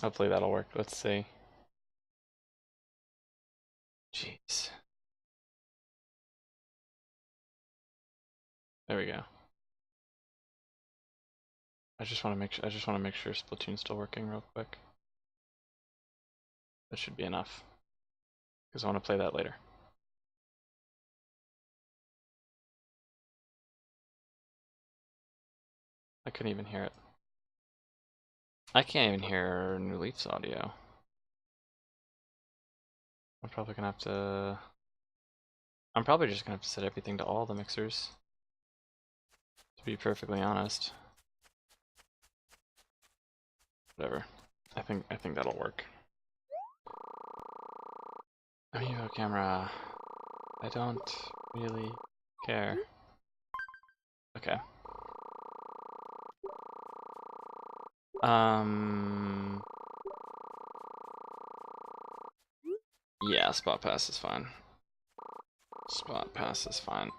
Hopefully that'll work. Let's see. Jeez. There we go. I just want to make sure Splatoon's still working real quick. That should be enough. Because I want to play that later. I couldn't even hear it. I can't even hear New Leaf's audio. I'm probably gonna have to. I'm probably just gonna have to set everything to all the mixers. To be perfectly honest. Whatever. I think that'll work. Amiibo camera. I don't really care. Okay. Yeah, spot pass is fine. Spot pass is fine.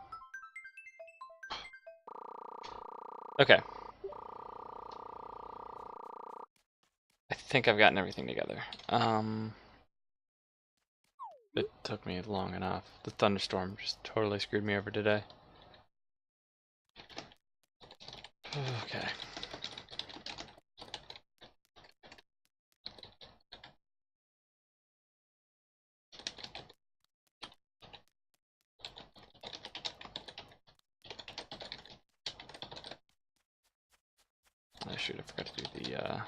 Okay. I think I've gotten everything together. It took me long enough. The thunderstorm just totally screwed me over today. Okay. I should have forgot to do the, there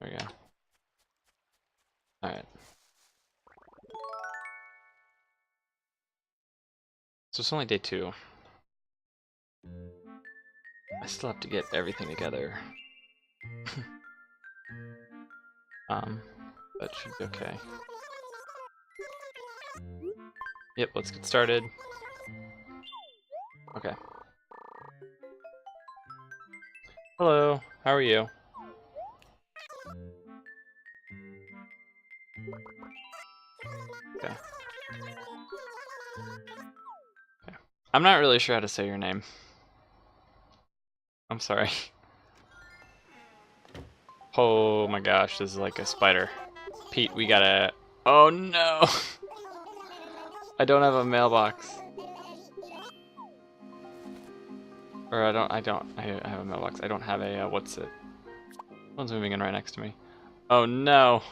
we go. Alright. So it's only day 2. I still have to get everything together. That should be okay. Yep, let's get started. Okay. Hello, how are you? Okay. Okay. I'm not really sure how to say your name. I'm sorry. Oh my gosh, this is like a spider. Pete, we gotta... Oh no! I don't have a mailbox. Or I have a mailbox. I don't have a, what's it? Someone's moving in right next to me. Oh no!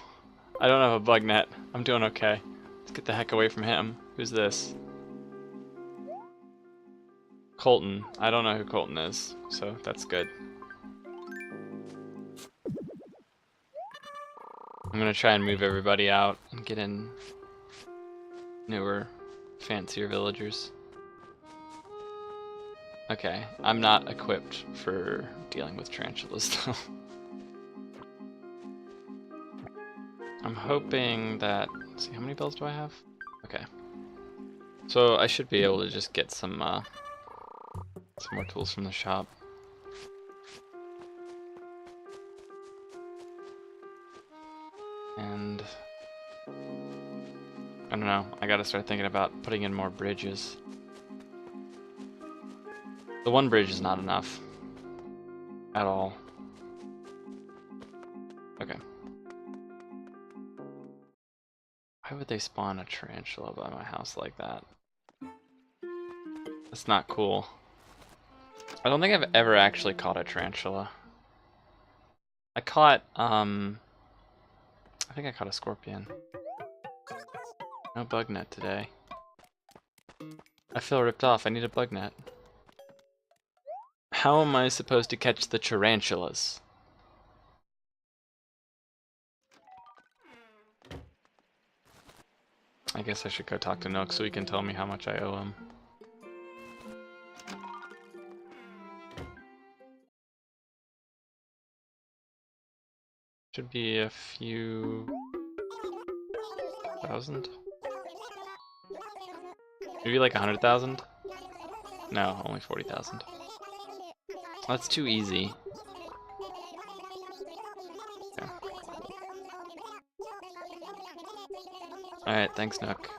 I don't have a bug net. I'm doing okay. Let's get the heck away from him. Who's this? Colton. I don't know who Colton is, so that's good. I'm gonna try and move everybody out and get in newer, fancier villagers. Okay, I'm not equipped for dealing with tarantulas though. I'm hoping that, let's see, how many bells do I have? Okay. So I should be able to just get some more tools from the shop. And I don't know, I gotta start thinking about putting in more bridges. The one bridge is not enough. At all. Okay. Why would they spawn a tarantula by my house like that? That's not cool. I don't think I've ever actually caught a tarantula. I caught, I think I caught a scorpion. No bug net today. I feel ripped off. I need a bug net. How am I supposed to catch the tarantulas? I guess I should go talk to Nook so he can tell me how much I owe him. Should be a few thousand? Maybe like 100,000? No, only 40,000. That's too easy. Okay. Alright, thanks, Nook.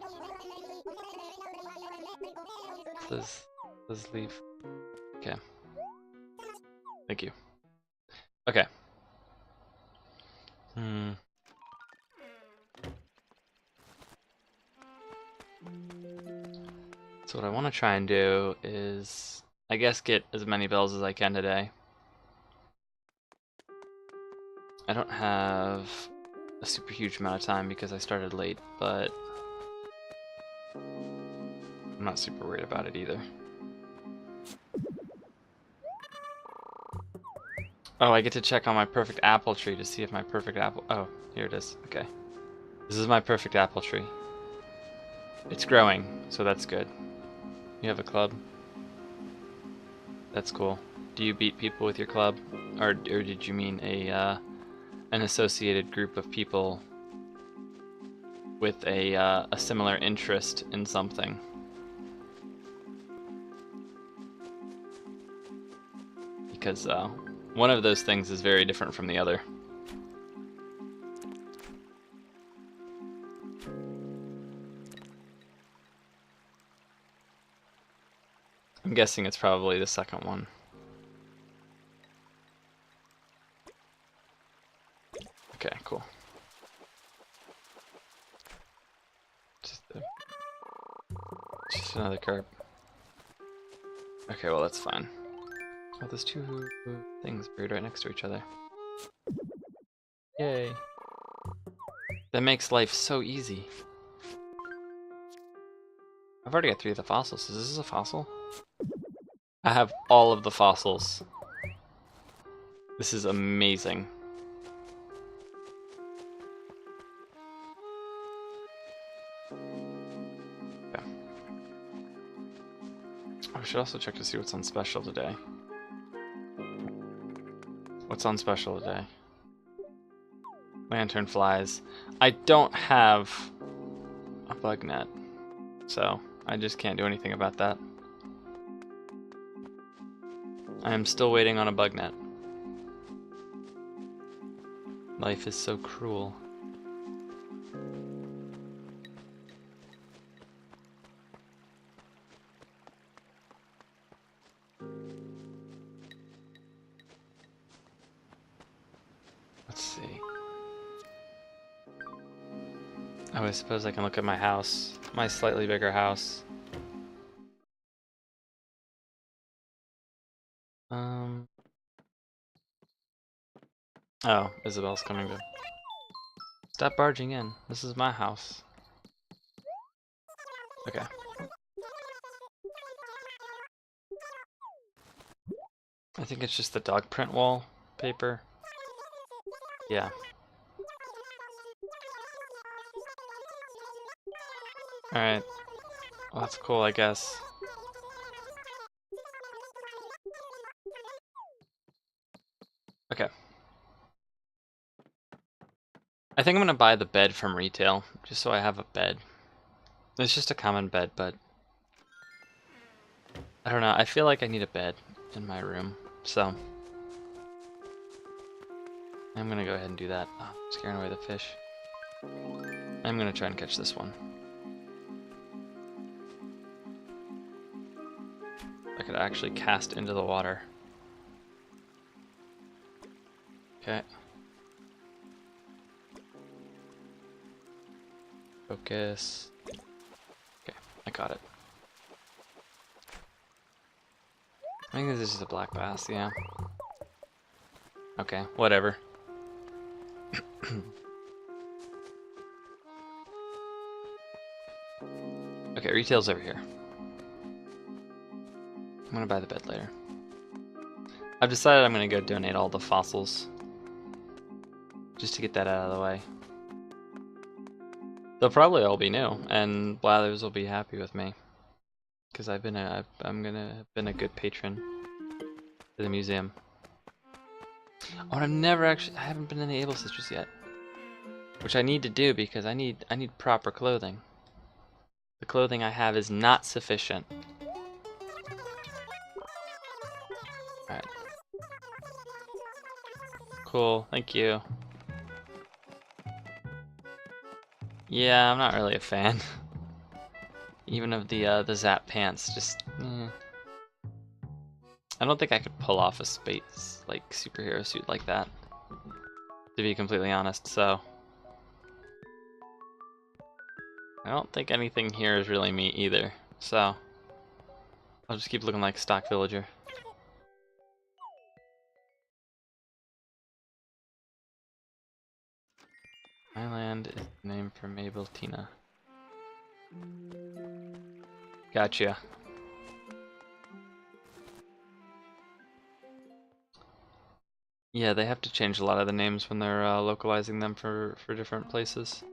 Please leave. Okay. Thank you. Okay. Hmm. So what I want to try and do is, I guess, get as many bells as I can today. I don't have a super huge amount of time because I started late, but I'm not super worried about it either. Oh, I get to check on my perfect apple tree to see if my perfect apple... Oh, here it is. Okay. This is my perfect apple tree. It's growing, so that's good. You have a club? That's cool. Do you beat people with your club? Or did you mean an associated group of people with a similar interest in something? Because one of those things is very different from the other. I'm guessing it's probably the second one. Okay, cool. Just another carp. Okay, well that's fine. Oh, there's two things buried right next to each other. Yay. That makes life so easy. I've already got 3 of the fossils. Is this a fossil? I have all of the fossils. This is amazing. Okay. I should also check to see what's on special today. What's on special today? Lantern flies. I don't have a bug net, so I just can't do anything about that. I am still waiting on a bug net. Life is so cruel. Let's see. Oh, I suppose I can look at my house. My slightly bigger house. Oh, Isabel's coming to... Stop barging in. This is my house. Okay. I think it's just the dog print wall paper. Yeah. Alright. Well, that's cool, I guess. Okay. I think I'm gonna buy the bed from retail, just so I have a bed. It's just a common bed, but... I don't know, I feel like I need a bed in my room, so... I'm gonna go ahead and do that. Oh, I'm scaring away the fish. I'm gonna try and catch this one. I could actually cast into the water. Okay. Focus. Okay, I got it. I think this is a black bass, yeah. Okay, whatever. Okay, retail's over here. I'm gonna buy the bed later. I've decided I'm gonna go donate all the fossils. Just to get that out of the way. They'll probably all be new, and Blathers will be happy with me. Because I've been been a good patron to the museum. Oh, and I haven't been in the Able Sisters yet. Which I need to do because I need proper clothing. The clothing I have is not sufficient. Alright. Cool, thank you. Yeah, I'm not really a fan. Even of the Zap pants, just I don't think I could pull off a space like superhero suit like that. to be completely honest, so I don't think anything here is really me either, so I'll just keep looking like stock villager. My land is named for Mabel Tina. Gotcha. Yeah, they have to change a lot of the names when they're localizing them for different places.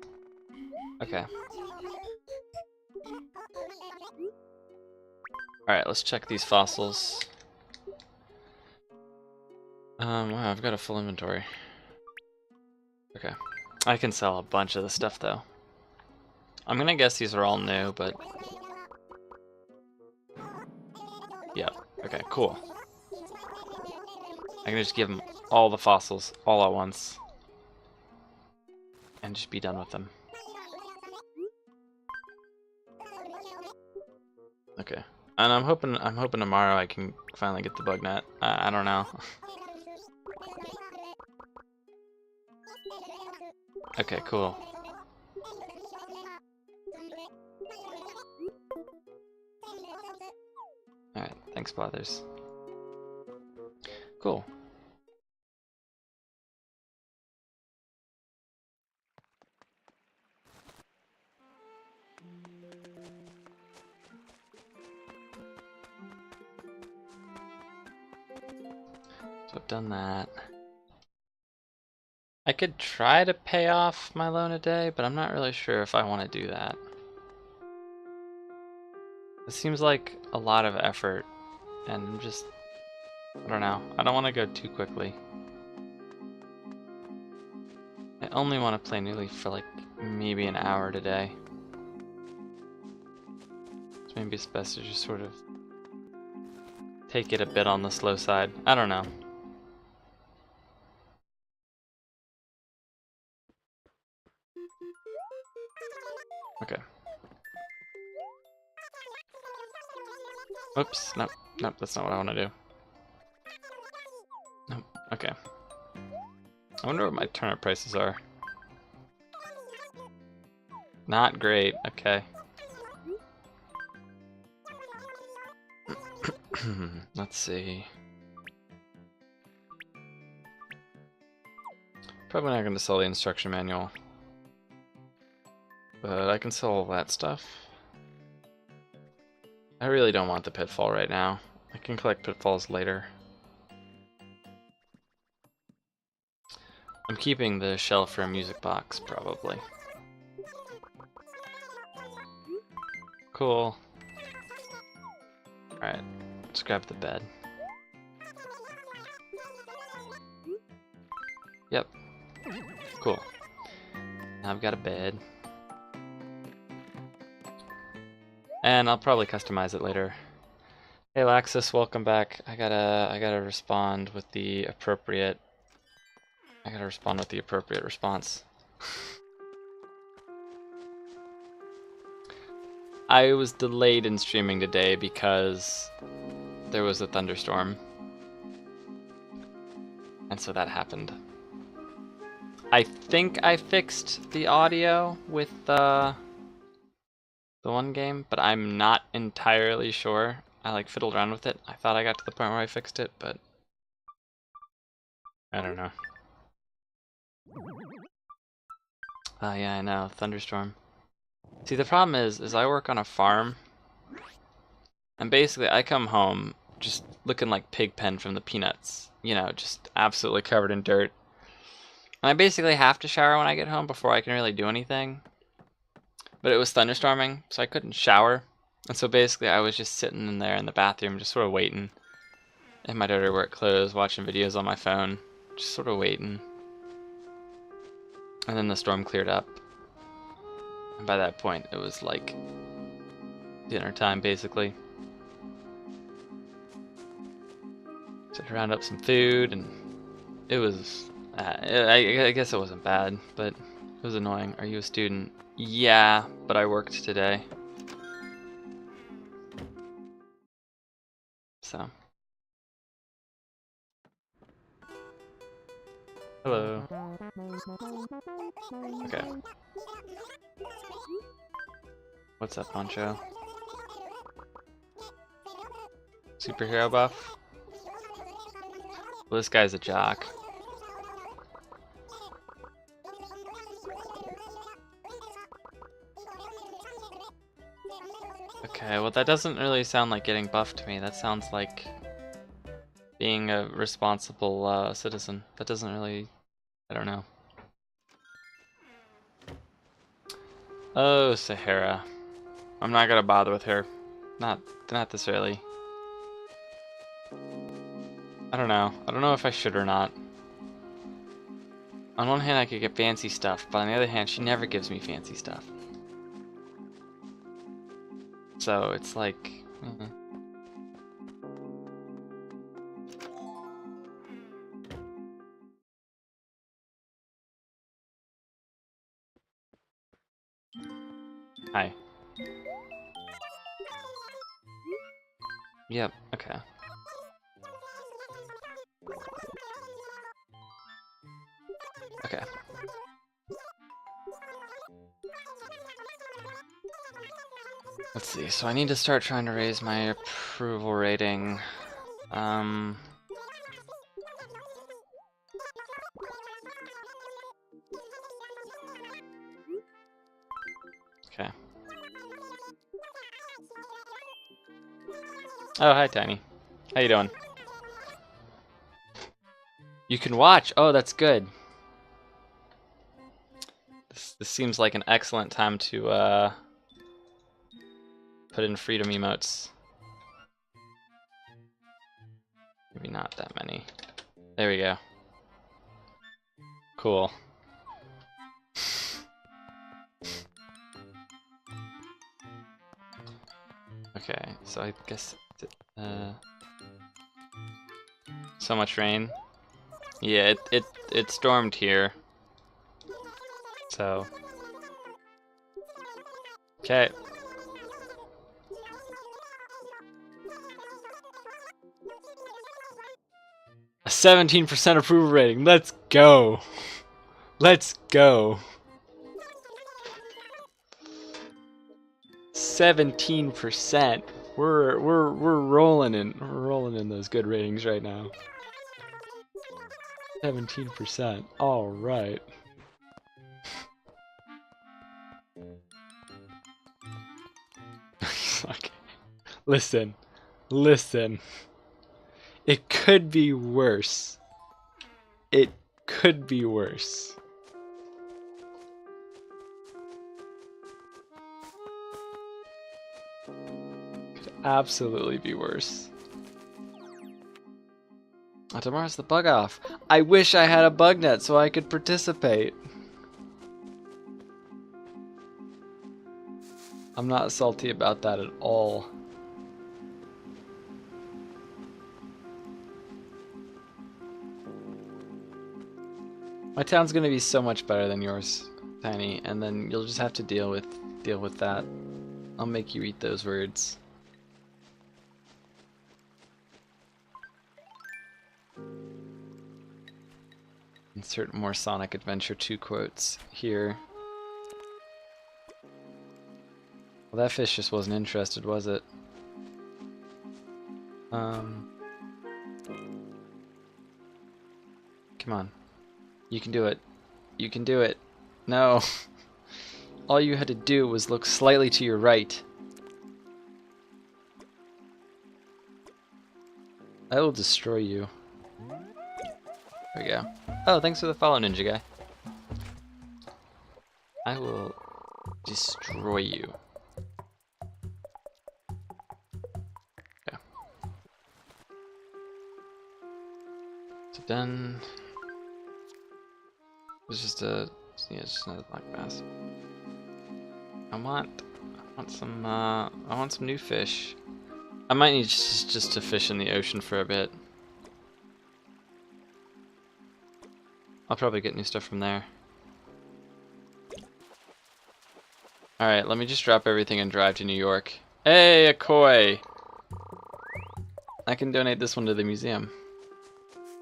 Okay. Alright, let's check these fossils. Wow, I've got a full inventory. Okay. I can sell a bunch of the stuff though. I'm gonna guess these are all new, but... Yep. Okay, cool. I can just give them all the fossils all at once. And just be done with them. Okay. And I'm hoping tomorrow I can finally get the bug net. I don't know. Okay, cool. Alright, thanks, Blathers. Cool. So I've done that. I could try to pay off my loan a day, but I'm not really sure if I want to do that. It seems like a lot of effort, and just, I don't know. I don't want to go too quickly. I only want to play New Leaf for like maybe an hour today. So maybe it's best to just sort of take it a bit on the slow side. I don't know. Okay. Oops, nope, that's not what I want to do. Nope, okay. I wonder what my turnip prices are. Not great, okay. Let's see. Probably not going to sell the instruction manual. But I can sell all that stuff. I really don't want the pitfall right now. I can collect pitfalls later. I'm keeping the shell for a music box, probably. Cool. Alright, let's grab the bed. Yep. Cool. Now I've got a bed. And I'll probably customize it later. Hey Laxus, welcome back. I gotta respond with the appropriate response. I was delayed in streaming today because there was a thunderstorm. And so that happened. I think I fixed the audio with the one game, but I'm not entirely sure. I like fiddled around with it. I thought I got to the point where I fixed it, but I don't know. Oh yeah, I know, thunderstorm. See, the problem is I work on a farm, and basically I come home just looking like Pigpen from the Peanuts. You know, just absolutely covered in dirt. And I basically have to shower when I get home before I can really do anything. But it was thunderstorming, so I couldn't shower. And so basically I was just sitting in there in the bathroom, just sort of waiting. In my dirty work clothes, watching videos on my phone, just sort of waiting. And then the storm cleared up. And by that point, it was like dinner time, basically. So I round up some food, and it was... I guess it wasn't bad, but it was annoying. Are you a student? Yeah, but I worked today. So. Hello. Okay. What's up, Poncho? Superhero buff? Well, this guy's a jock. Okay, well that doesn't really sound like getting buffed to me. That sounds like being a responsible citizen. That doesn't really... I don't know. Oh, Sahara. I'm not gonna bother with her. Not this early. I don't know. I don't know if I should or not. On one hand, I could get fancy stuff, but on the other hand, she never gives me fancy stuff. So it's like... Hi. Yep, okay. Okay. Let's see, so I need to start trying to raise my approval rating. Okay. Oh, hi, Tiny. How you doing? You can watch. Oh, that's good. This seems like an excellent time to put in freedom emotes. Maybe not that many. There we go. Cool. Okay, so I guess so much rain. Yeah, it stormed here. So okay. A 17% approval rating. Let's go. Let's go. 17%. We're rolling in those good ratings right now. 17%. All right. Okay. Listen. It could be worse. It could be worse. Could absolutely be worse. Oh, tomorrow's the bug off. I wish I had a bug net so I could participate. I'm not salty about that at all. My town's gonna be so much better than yours, Tiny, and then you'll just have to deal with that. I'll make you eat those words. Insert more Sonic Adventure 2 quotes here. Well, that fish just wasn't interested, was it? Come on. You can do it. You can do it. No. All you had to do was look slightly to your right. I will destroy you. There we go. Oh, thanks for the follow, Ninja Guy. I will destroy you. Okay. So done. It's just a, yeah, it's just another black bass. I want some new fish. I might need just to fish in the ocean for a bit. I'll probably get new stuff from there. Alright, let me just drop everything and drive to New York. Hey, a koi! I can donate this one to the museum.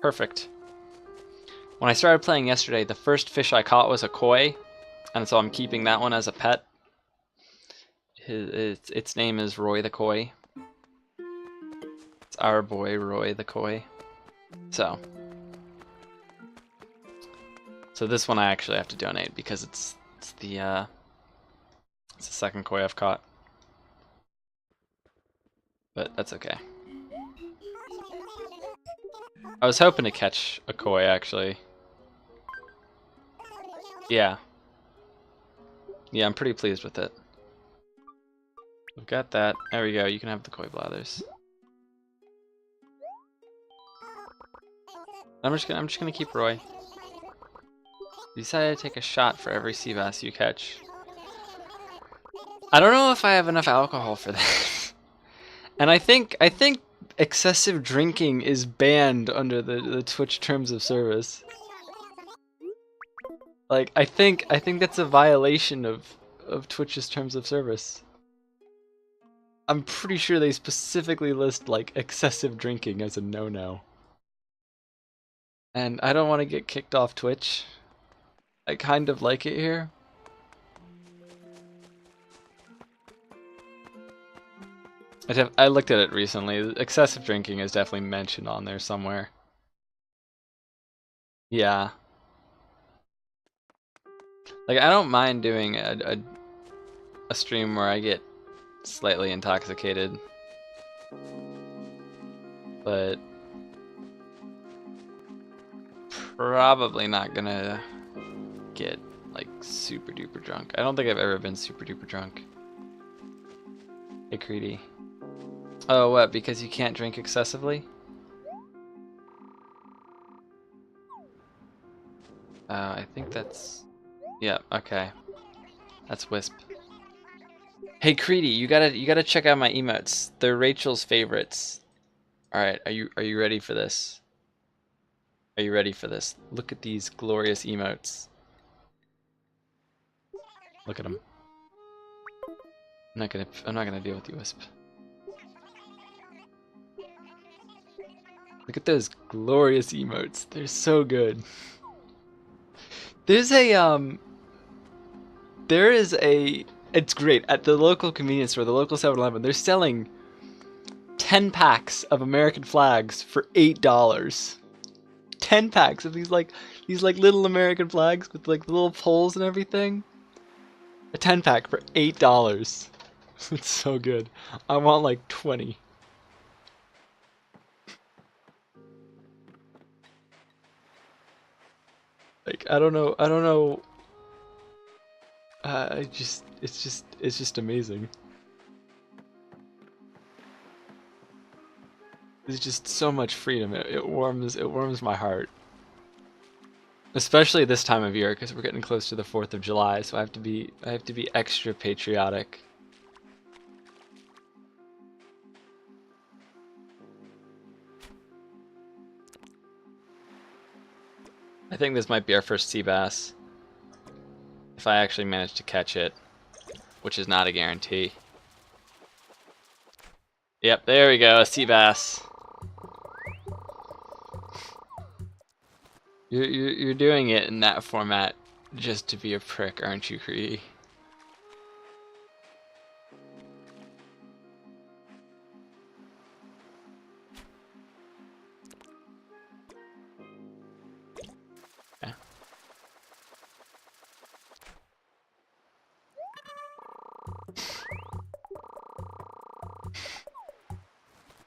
Perfect. When I started playing yesterday, the first fish I caught was a koi, and so I'm keeping that one as a pet. Its name is Roy the Koi. It's our boy Roy the Koi. So this one I actually have to donate because it's the second koi I've caught. But that's okay. I was hoping to catch a koi actually. Yeah. Yeah, I'm pretty pleased with it. We've got that. There we go. You can have the koi blathers. I'm just gonna keep Roy. You decided to take a shot for every sea bass you catch. I don't know if I have enough alcohol for that. And I think excessive drinking is banned under the Twitch terms of service. Like I think that's a violation of Twitch's terms of service. I'm pretty sure they specifically list like excessive drinking as a no-no. And I don't want to get kicked off Twitch. I kind of like it here. I looked at it recently. Excessive drinking is definitely mentioned on there somewhere. Yeah. Like I don't mind doing a stream where I get slightly intoxicated, but probably not gonna get like super duper drunk. I don't think I've ever been super duper drunk. Hey Creedy. Oh, what? Because you can't drink excessively? I think that's... Yeah, okay. That's Wisp. Hey Creedy, you gotta check out my emotes. They're Rachel's favorites. Alright, are you ready for this? Are you ready for this? Look at these glorious emotes. Look at them. I'm not gonna deal with you, Wisp. Look at those glorious emotes. They're so good. There's a it's great at the local convenience store, the local 7-Eleven. They're selling 10 packs of American flags for $8. 10 packs of these little American flags with like little poles and everything. A 10 pack for $8. It's so good. I want like 20. Like I don't know. It's just amazing. There's just so much freedom. It warms my heart. Especially this time of year, because we're getting close to the 4th of July, so I have to be extra patriotic. I think this might be our first sea bass. If I actually manage to catch it, which is not a guarantee. Yep, there we go, a sea bass. You're doing it in that format just to be a prick, aren't you, Cree? Okay.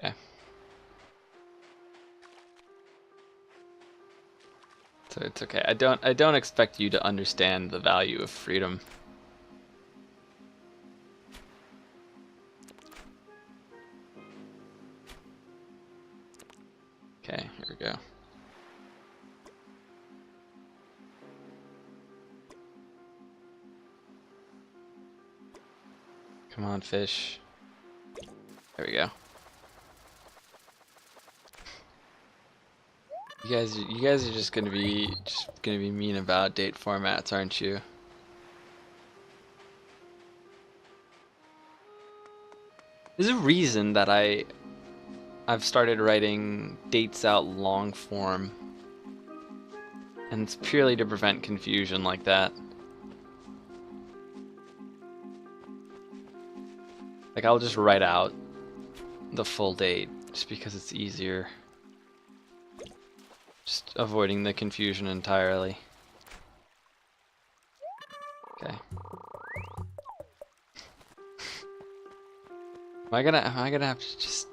Okay. So it's okay. I don't expect you to understand the value of freedom. Okay, here we go. Come on, fish. There we go. You guys are just gonna be mean about date formats, aren't you? There's a reason that I've started writing dates out long form. And it's purely to prevent confusion like that. Like, I'll just write out the full date, just because it's easier. Just avoiding the confusion entirely. Okay. Am I gonna have to just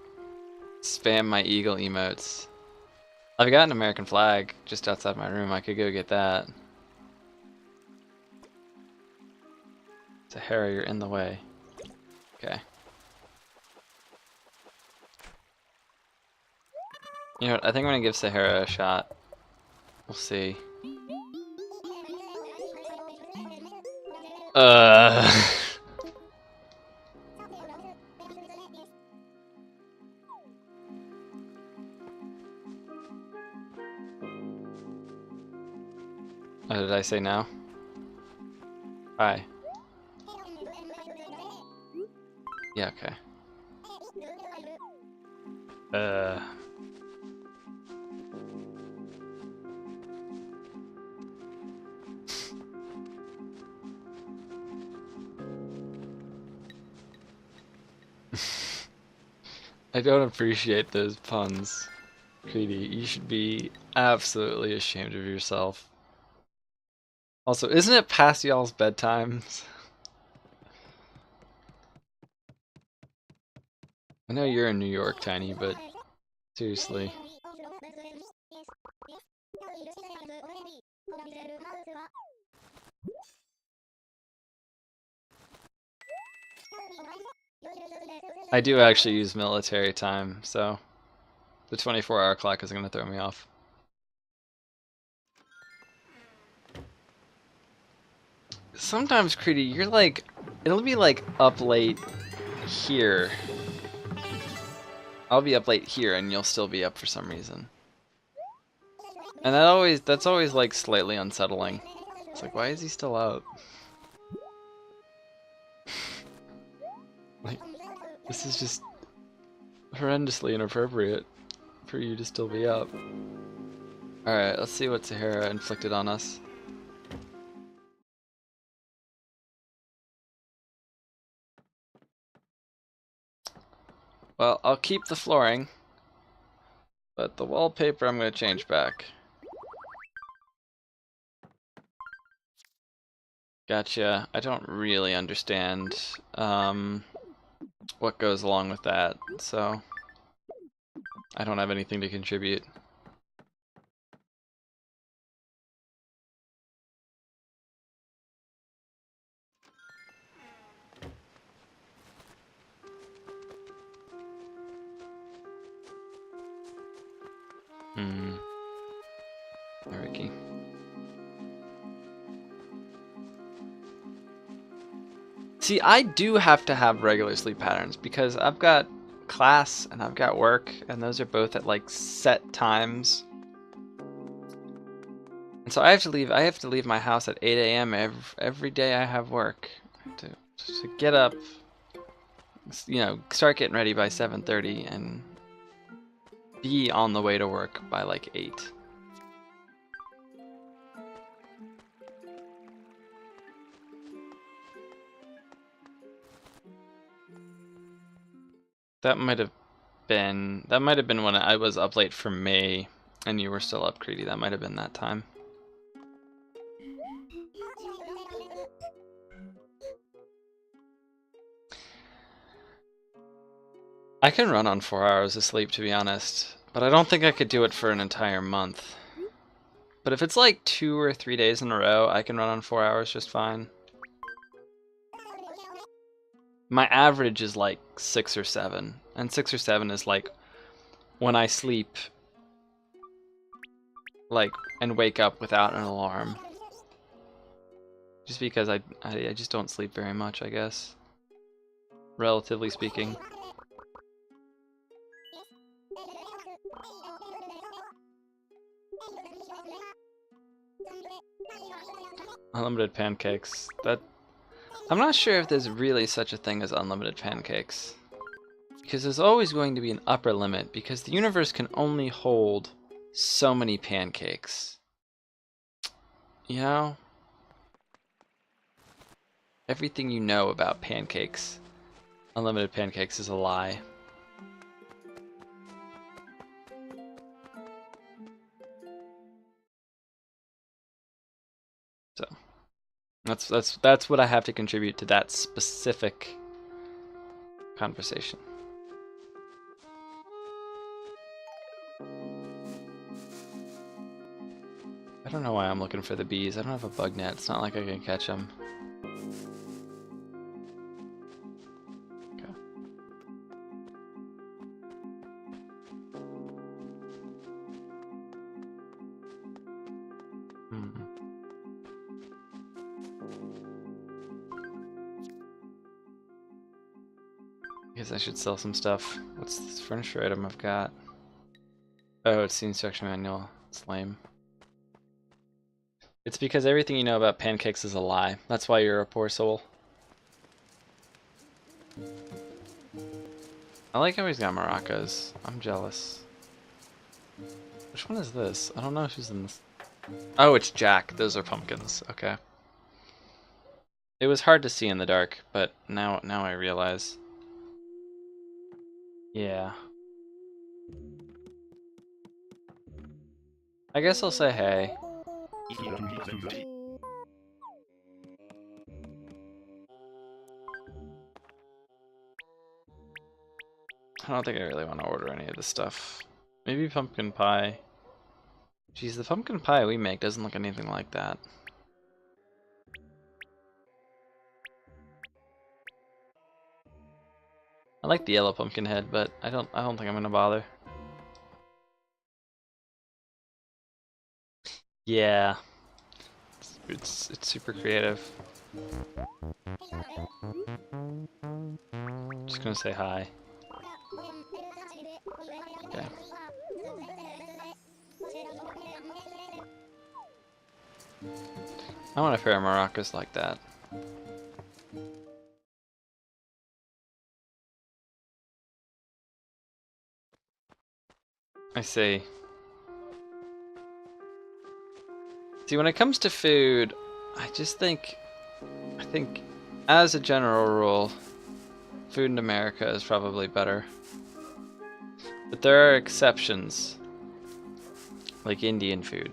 spam my eagle emotes? I've got an American flag just outside my room. I could go get that. Sahara, you're in the way. Okay. You know what? I think I'm gonna give Sahara a shot. We'll see. What did I say now? Hi. Yeah, okay. I don't appreciate those puns, Creedy. You should be absolutely ashamed of yourself. Also, isn't it past y'all's bedtimes? I know you're in New York, Tiny, but seriously. I do actually use military time, so the 24-hour clock is going to throw me off. Sometimes, Creedy, you're like, it'll be like up late here. I'll be up late here and you'll still be up for some reason. And that's always like slightly unsettling. It's like, why is he still up? Like, this is just horrendously inappropriate for you to still be up. Alright, let's see what Sahara inflicted on us. Well, I'll keep the flooring, but the wallpaper I'm going to change back. Gotcha. I don't really understand what goes along with that, so I don't have anything to contribute. Ricky. See, I do have to have regular sleep patterns because I've got class and I've got work, and those are both at like set times. And so I have to leave my house at 8 a.m. every day I have work. To get up, you know, start getting ready by 7:30 and be on the way to work by like 8. That might have been when I was up late for May and you were still up, Creedy. That might have been that time. I can run on 4 hours of sleep, to be honest, but I don't think I could do it for an entire month. But if it's like 2 or 3 days in a row, I can run on 4 hours just fine. My average is like 6 or 7, and 6 or 7 is like when I sleep like and wake up without an alarm. Just because I just don't sleep very much, I guess. Relatively speaking. Unlimited pancakes. I'm not sure if there's really such a thing as unlimited pancakes. Because there's always going to be an upper limit, because the universe can only hold so many pancakes. You know, everything you know about pancakes, unlimited pancakes, is a lie. So that's what I have to contribute to that specific conversation. I don't know why I'm looking for the bees. I don't have a bug net. It's not like I can catch them. Okay. I guess I should sell some stuff. What's this furniture item I've got? Oh, it's the instruction manual. It's lame. It's because everything you know about pancakes is a lie. That's why you're a poor soul. I like how he's got maracas. I'm jealous. Which one is this? I don't know who's in this. Oh, it's Jack. Those are pumpkins. Okay. It was hard to see in the dark, but now I realize. Yeah. I guess I'll say hey. I don't think I really want to order any of this stuff. Maybe pumpkin pie. Geez, the pumpkin pie we make doesn't look anything like that. I like the yellow pumpkin head, but I don't think I'm gonna bother. Yeah. It's super creative. Just gonna say hi. Okay. I want a pair of maracas like that. I see. See, when it comes to food, I think as a general rule, food in America is probably better. But there are exceptions, like Indian food.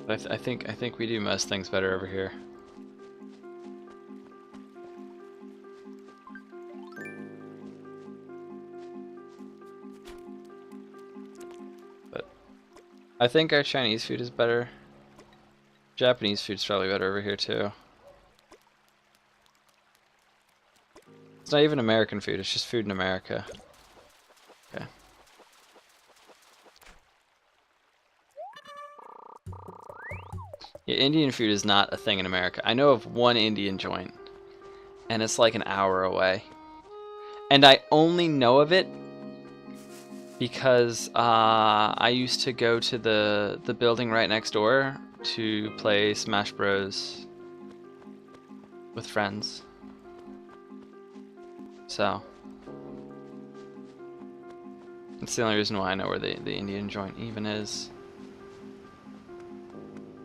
But I think we do most things better over here. But I think our Chinese food is better. Japanese food's probably better over here too. It's not even American food, it's just food in America. Okay. Yeah, Indian food is not a thing in America. I know of one Indian joint, and it's like an hour away. And I only know of it because I used to go to the building right next door to play Smash Bros. With friends. So that's the only reason why I know where the Indian joint even is.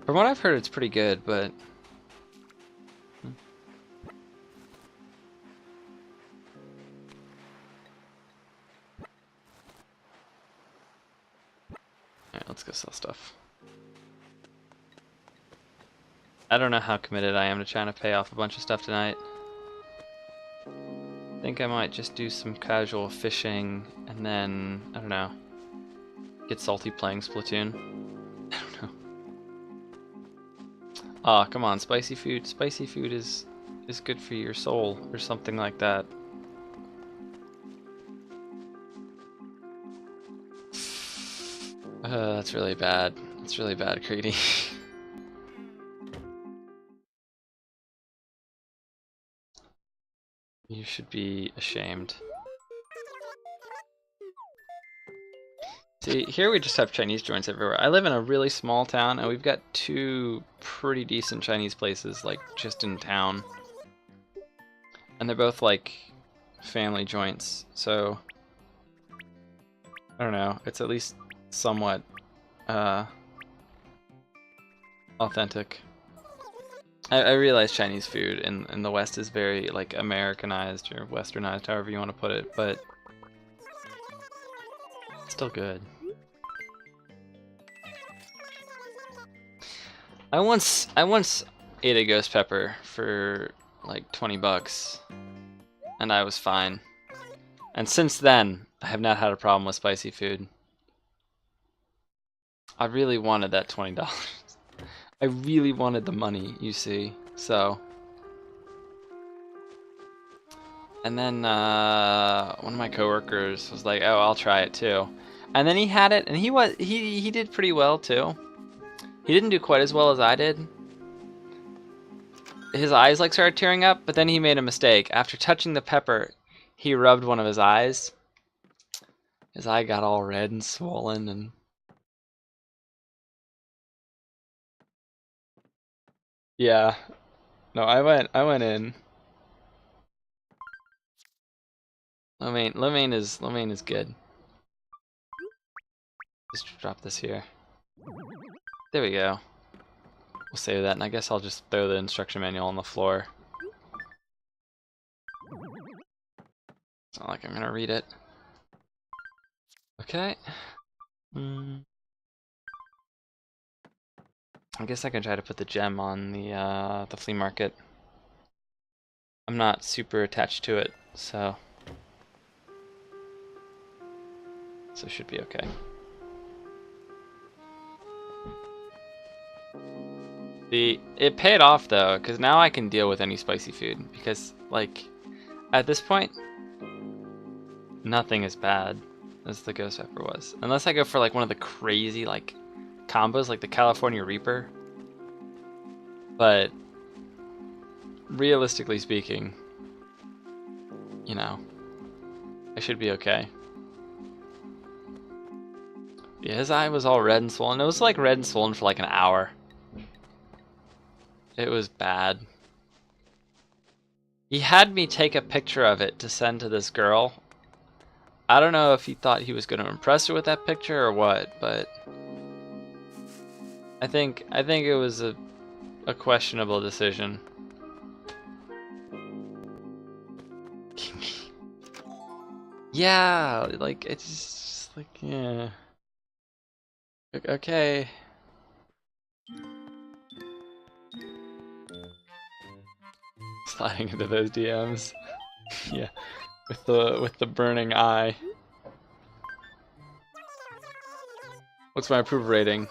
From what I've heard, it's pretty good, but alright, let's go sell stuff. I don't know how committed I am to trying to pay off a bunch of stuff tonight. I think I might just do some casual fishing and then, I don't know, get salty playing Splatoon. I don't know. Aw, come on, spicy food. Spicy food is good for your soul or something like that. That's really bad. That's really bad, Creedy. You should be ashamed. See, here we just have Chinese joints everywhere. I live in a really small town, and we've got two pretty decent Chinese places, like, just in town. And they're both, like, family joints, so I don't know, it's at least somewhat authentic. I realize Chinese food in the West is very like Americanized or Westernized, however you want to put it, but it's still good. I once ate a ghost pepper for like 20 bucks, and I was fine. And since then, I have not had a problem with spicy food. I really wanted that $20. I really wanted the money, you see, so. And then one of my coworkers was like, "Oh, I'll try it too," and then he had it, and he did pretty well too. He didn't do quite as well as I did. His eyes like started tearing up, but then he made a mistake. After touching the pepper, he rubbed one of his eyes. His eye got all red and swollen, and yeah. No, I went in. Lo mein is good. Just drop this here. There we go. We'll save that, and I guess I'll just throw the instruction manual on the floor. It's not like I'm gonna read it. Okay. I guess I can try to put the gem on the flea market. I'm not super attached to it, so it should be okay. It paid off though, because now I can deal with any spicy food, because like at this point nothing is bad as the ghost pepper was, unless I go for like one of the crazy like combos like the California Reaper. But realistically speaking, you know, I should be okay. Yeah, his eye was all red and swollen. It was like red and swollen for like an hour. It was bad. He had me take a picture of it to send to this girl. I don't know if he thought he was going to impress her with that picture or what, but I think it was a questionable decision. Yeah, like it's just like yeah. Okay. Sliding into those DMs. Yeah. With the burning eye. What's my approval rating?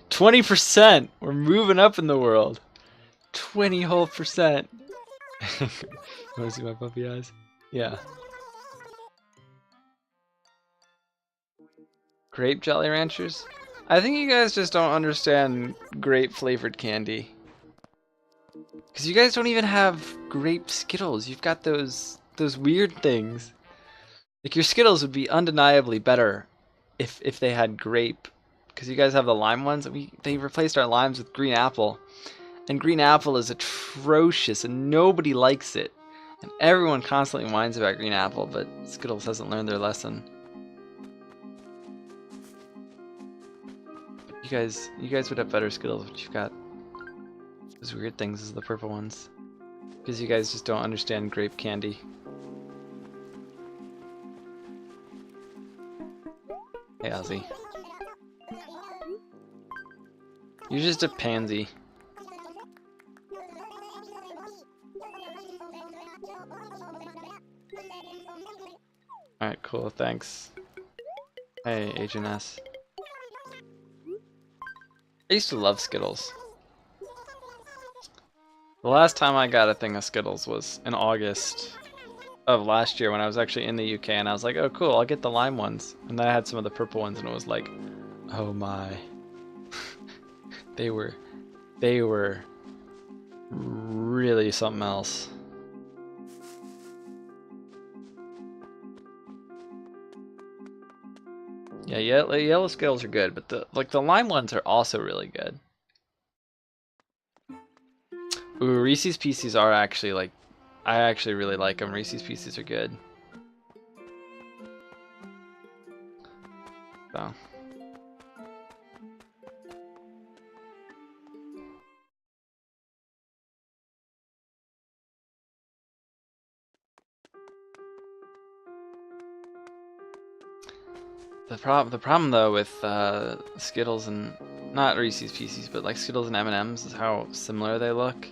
20%! We're moving up in the world. 20 whole percent. Wanna see my puppy eyes? Yeah. Grape Jolly Ranchers? I think you guys just don't understand grape flavored candy. Because you guys don't even have grape Skittles. You've got those weird things. Like your Skittles would be undeniably better if they had grape. Because you guys have the lime ones. They replaced our limes with green apple. And green apple is atrocious and nobody likes it. And everyone constantly whines about green apple, but Skittles hasn't learned their lesson. You guys would have better Skittles, but you've got those weird things as the purple ones. Because you guys just don't understand grape candy. Hey Ozzy. You're just a pansy. Alright, cool, thanks. Hey, Agent S. I used to love Skittles. The last time I got a thing of Skittles was in August of last year when I was actually in the UK, and I was like, oh cool, I'll get the lime ones. And then I had some of the purple ones and it was like, oh my. They were really something else. Yeah, yellow Skittles are good, but the lime ones are also really good. Ooh, Reese's Pieces are actually like, I actually really like them. Reese's Pieces are good. So. The problem though with Skittles and not Reese's Pieces, but like Skittles and M&Ms is how similar they look.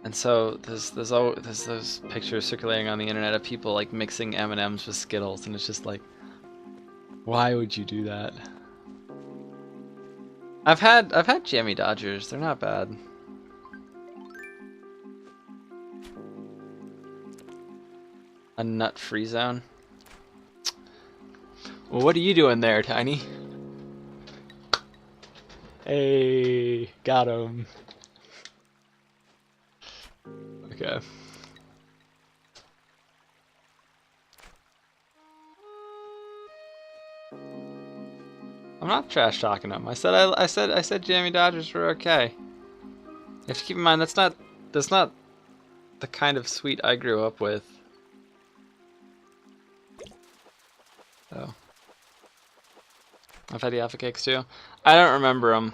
And so there's those pictures circulating on the internet of people like mixing M&Ms with Skittles, and it's just like, why would you do that? I've had Jammy Dodgers. They're not bad. A nut-free zone. Well, what are you doing there, Tiny? Hey, got him. Okay. I'm not trash talking them. I said Jammy Dodgers were okay. You have to keep in mind that's not the kind of sweet I grew up with. Oh. I've had the alpha cakes too. I don't remember them,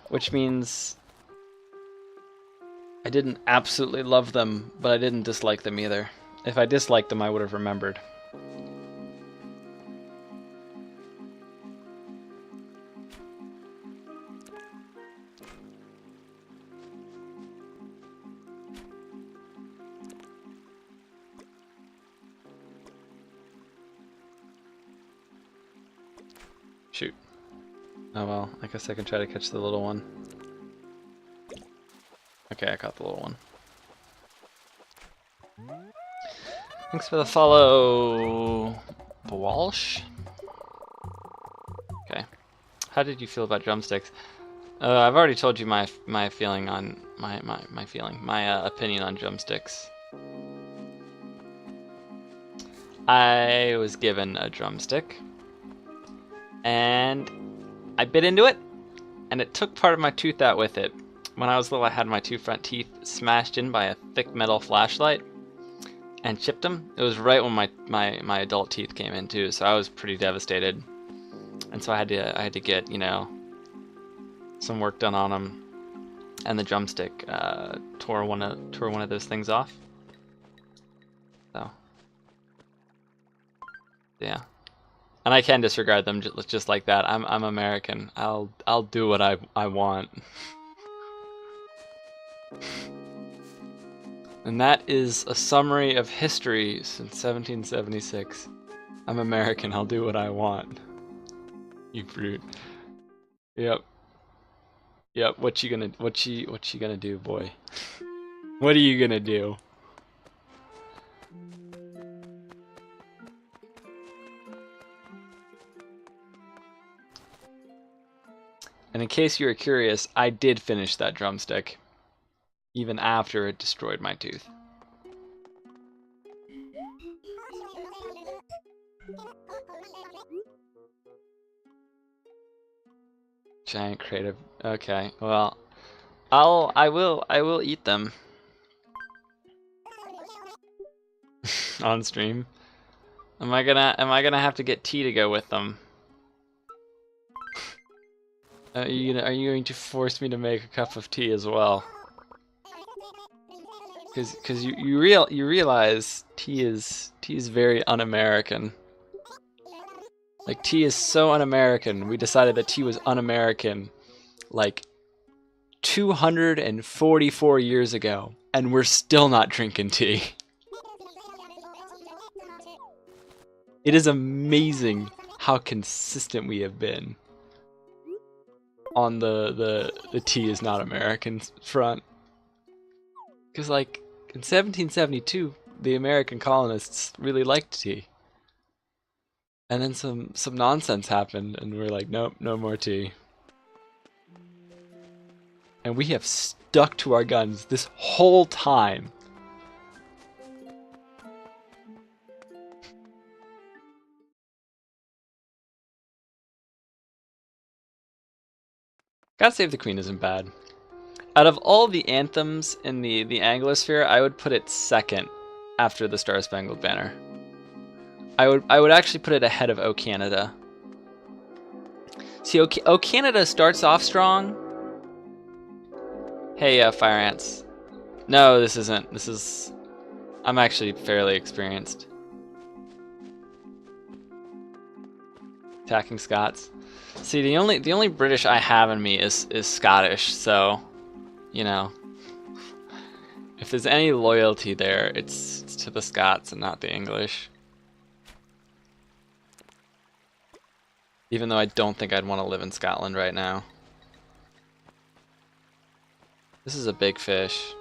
which means I didn't absolutely love them, but I didn't dislike them either. If I disliked them, I would have remembered. Shoot. Oh well, I guess I can try to catch the little one. Okay, I caught the little one. Thanks for the follow, Walsh. Okay. How did you feel about drumsticks? I've already told you my feeling on my opinion on drumsticks. I was given a drumstick, and I bit into it, and it took part of my tooth out with it. When I was little, I had my two front teeth smashed in by a thick metal flashlight and chipped them. It was right when my adult teeth came in too, so I was pretty devastated. And so I had to get, you know, some work done on them, and the drumstick tore one of those things off. So yeah. And I can disregard them just like that. I'm American. I'll do what I want. And that is a summary of history since 1776. I'm American. I'll do what I want. You brute. Yep. Yep. What you gonna do, boy? What are you gonna do? And in case you were curious, I did finish that drumstick, even after it destroyed my tooth. Giant creative. Okay, well, I will eat them on stream. Am I gonna have to get tea to go with them? Are you going to force me to make a cup of tea as well? Because you realize tea is very un-American. Like, tea is so un-American. We decided that tea was un-American like 244 years ago, and we're still not drinking tea. It is amazing how consistent we have been on the tea is not American front. Because, like, in 1772, the American colonists really liked tea. And then some nonsense happened, and we're like, nope, no more tea. And we have stuck to our guns this whole time. God Save the Queen isn't bad. Out of all the anthems in the Anglosphere, I would put it second after the Star Spangled Banner. I would actually put it ahead of O Canada. See, O Canada starts off strong. Hey, Fire Ants. No, this isn't. This is... I'm actually fairly experienced. Attacking Scots. See, the only British I have in me is Scottish, so you know, if there's any loyalty there, it's to the Scots and not the English. Even though I don't think I'd want to live in Scotland right now. This is a big fish.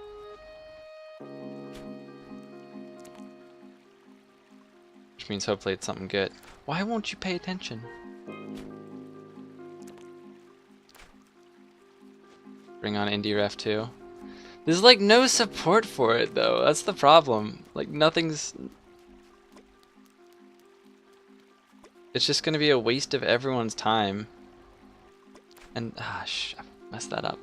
Which means hopefully it's something good. Why won't you pay attention? Bring on Indie Ref 2. There's like no support for it though. That's the problem. Like nothing's... It's just gonna be a waste of everyone's time. And I messed that up.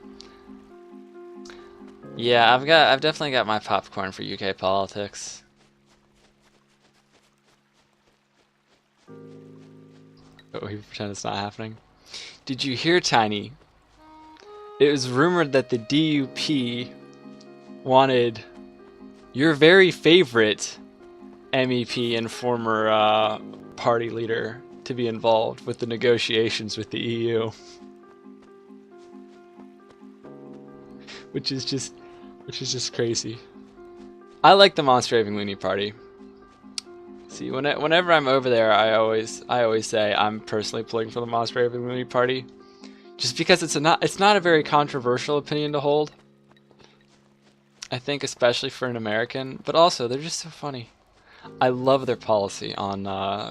Yeah, I've definitely got my popcorn for UK politics. But we pretend it's not happening. Did you hear, Tiny? It was rumored that the DUP wanted your very favorite MEP and former party leader to be involved with the negotiations with the EU. Which is just crazy. I like the Monster Raving Loony Party. See, whenever I'm over there, I always say I'm personally pulling for the Monster Raving Loony Party, just because it's not a very controversial opinion to hold. I think especially for an American, but also they're just so funny. I love their policy on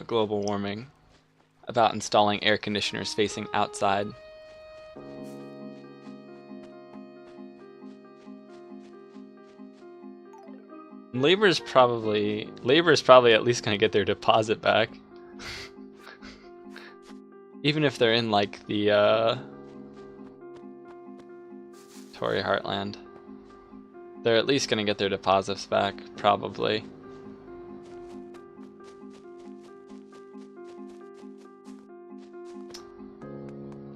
global warming, about installing air conditioners facing outside. Labor is probably at least gonna get their deposit back. Even if they're in like the Tory heartland. They're at least gonna get their deposits back, probably.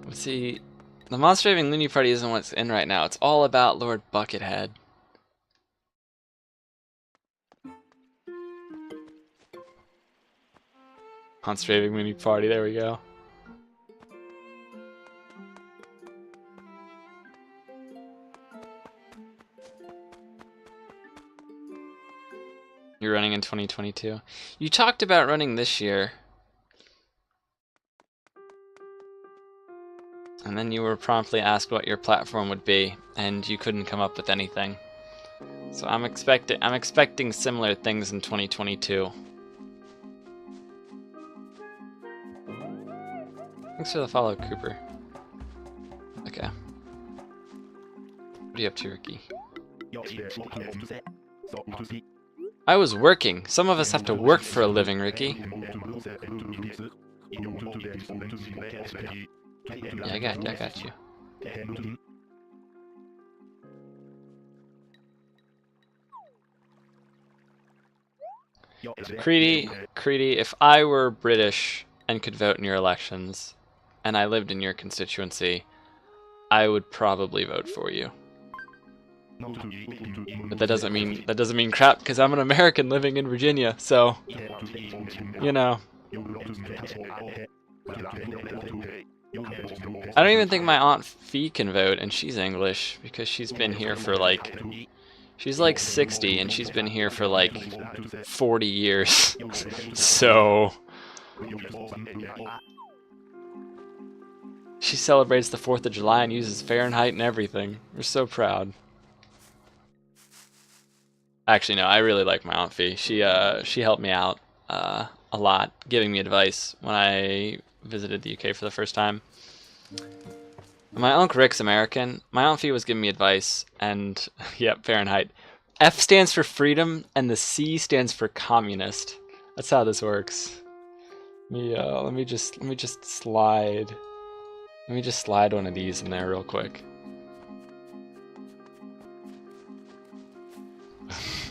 Let's see, the Monster Raving Loony Party isn't what's in right now. It's all about Lord Buckethead. Monster Raving Loony Party, there we go. You're running in 2022. You talked about running this year. And then you were promptly asked what your platform would be, and you couldn't come up with anything. So I'm expecting similar things in 2022. Thanks for the follow, Cooper. Okay. What are you up to, Ricky? I was working. Some of us have to work for a living, Ricky. Yeah, I got you. Creedy, if I were British and could vote in your elections, and I lived in your constituency, I would probably vote for you. But that doesn't mean crap, because I'm an American living in Virginia, so you know. I don't even think my Aunt Fee can vote, and she's English, because she's been here for like... She's like 60, and she's been here for like 40 years. So... She celebrates the 4th of July and uses Fahrenheit and everything. We're so proud. Actually, no, I really like my Aunt Fee. She helped me out a lot, giving me advice when I visited the UK for the first time. My Uncle Rick's American. My Aunt Fee was giving me advice, and yep, Fahrenheit. F stands for freedom, and the C stands for communist. That's how this works. Let me just slide. Let me just slide one of these in there real quick.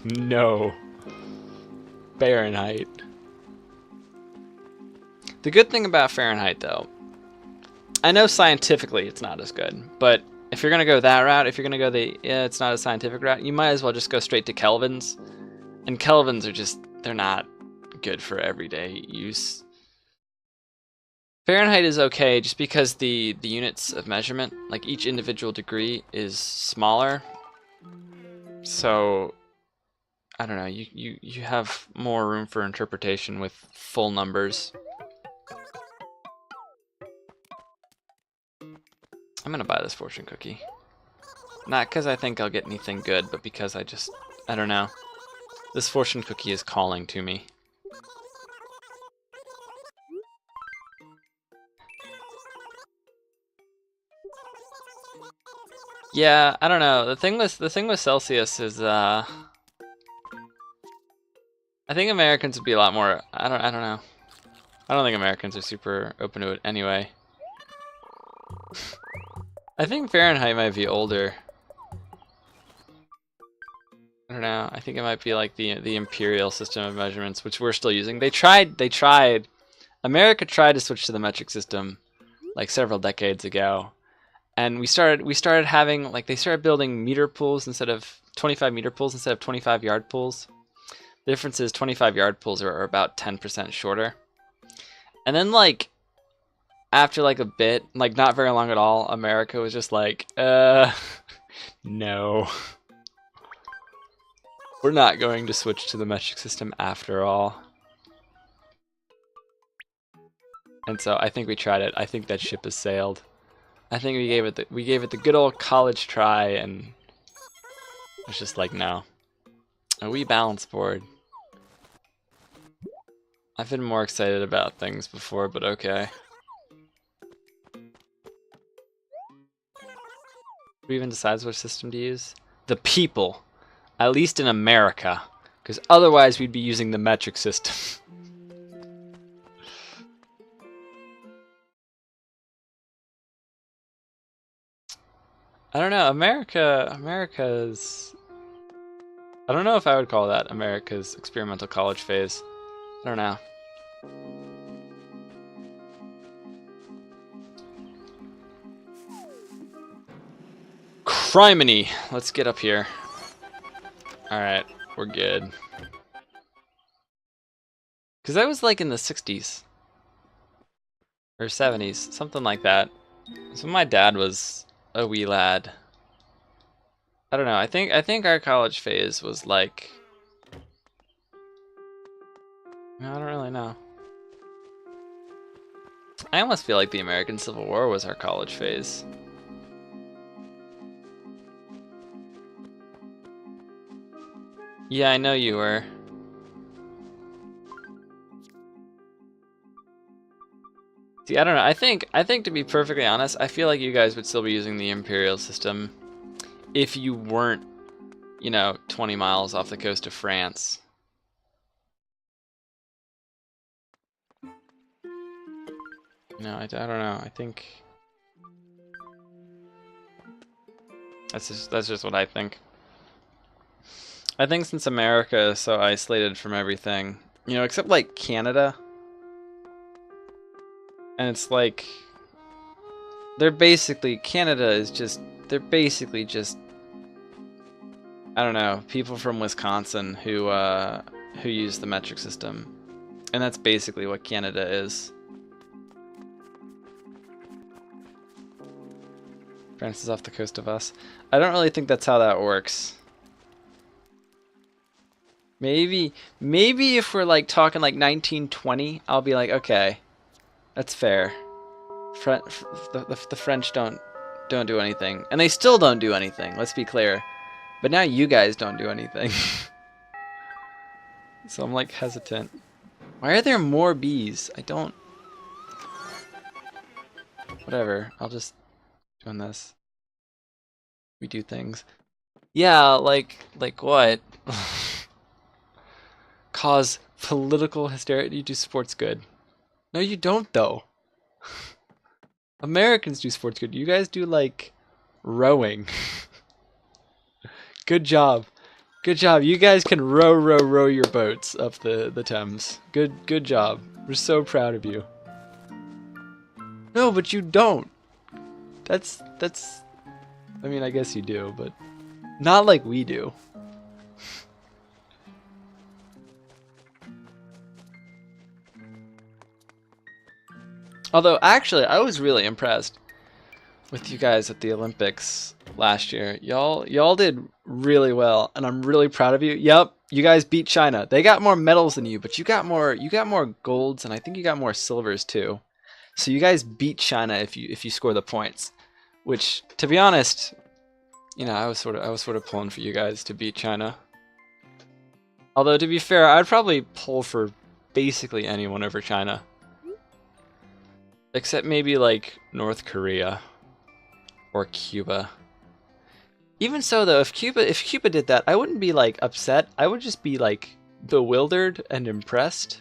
No. Fahrenheit. The good thing about Fahrenheit, though, I know scientifically it's not as good, but if you're going to go that route, if you're going to go the, it's not a scientific route, you might as well just go straight to kelvins. And kelvins are just, they're not good for everyday use. Fahrenheit is okay just because the units of measurement, like each individual degree, is smaller. So I don't know, you have more room for interpretation with full numbers. I'm gonna buy this fortune cookie. Not because I think I'll get anything good, but because I don't know. This fortune cookie is calling to me. Yeah, I don't know. The thing with Celsius is I think Americans would be a lot more I don't know. I don't think Americans are super open to it anyway. I think Fahrenheit might be older. I don't know. I think it might be like the imperial system of measurements, which we're still using. They tried. America tried to switch to the metric system like several decades ago. And we started having, like, they started building meter pools instead of 25 meter pools instead of 25 yard pools. The difference is 25 yard pools are about 10% shorter. And then, like, after like a bit, like not very long at all, America was just like, no. We're not going to switch to the metric system after all. And so I think we tried it. I think that ship has sailed. I think we gave it the good old college try, and it's just like, no. A Wii balance board. I've been more excited about things before, but okay. Who even decides which system to use? The people. At least in America. Because otherwise we'd be using the metric system. I don't know, America's... I don't know if I would call that America's experimental college phase. I don't know. Criminy! Let's get up here. Alright, we're good. Because that was like in the 60s. Or 70s, something like that. So my dad was a wee lad. I don't know, I think our college phase was like... I don't really know. I almost feel like the American Civil War was our college phase. Yeah, I know you were. See, I don't know. I think to be perfectly honest, I feel like you guys would still be using the Imperial system if you weren't, you know, 20 miles off the coast of France. No, I don't know. I think that's just what I think. I think since America is so isolated from everything, you know, except like Canada, and it's like they're basically they're basically just I don't know, people from Wisconsin who use the metric system, and that's basically what Canada is. France is off the coast of us. I don't really think that's how that works. Maybe if we're like talking like 1920, I'll be like, okay, that's fair. The French don't do anything, and they still don't do anything. Let's be clear. But now you guys don't do anything. So I'm like hesitant. Why are there more bees? I don't... Whatever, I'll just doing this. We do things. Yeah, like what? Cause political hysteria. You do sports good. No, you don't though. Americans do sports good. You guys do like rowing. Good job. Good job. You guys can row your boats up the Thames. Good job. We're so proud of you. No, but you don't. That's I mean, I guess you do, but not like we do. Although, actually, I was really impressed with you guys at the Olympics last year. Y'all did really well, and I'm really proud of you. Yep, you guys beat China. They got more medals than you, but you got more golds, and I think you got more silvers too. So you guys beat China if you score the points. Which, to be honest, you know, I was sort of pulling for you guys to beat China. Although, to be fair, I'd probably pull for basically anyone over China. Except maybe like North Korea or Cuba. Even so though, if Cuba did that, I wouldn't be like upset. I would just be like bewildered and impressed.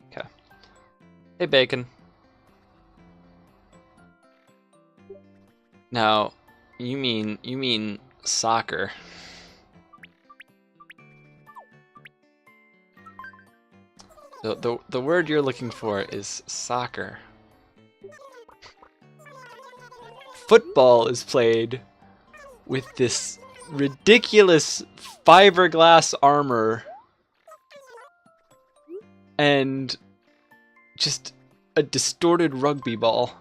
Okay. Hey, Bacon. Now, you mean soccer. The word you're looking for is soccer. Football is played with this ridiculous fiberglass armor and just a distorted rugby ball.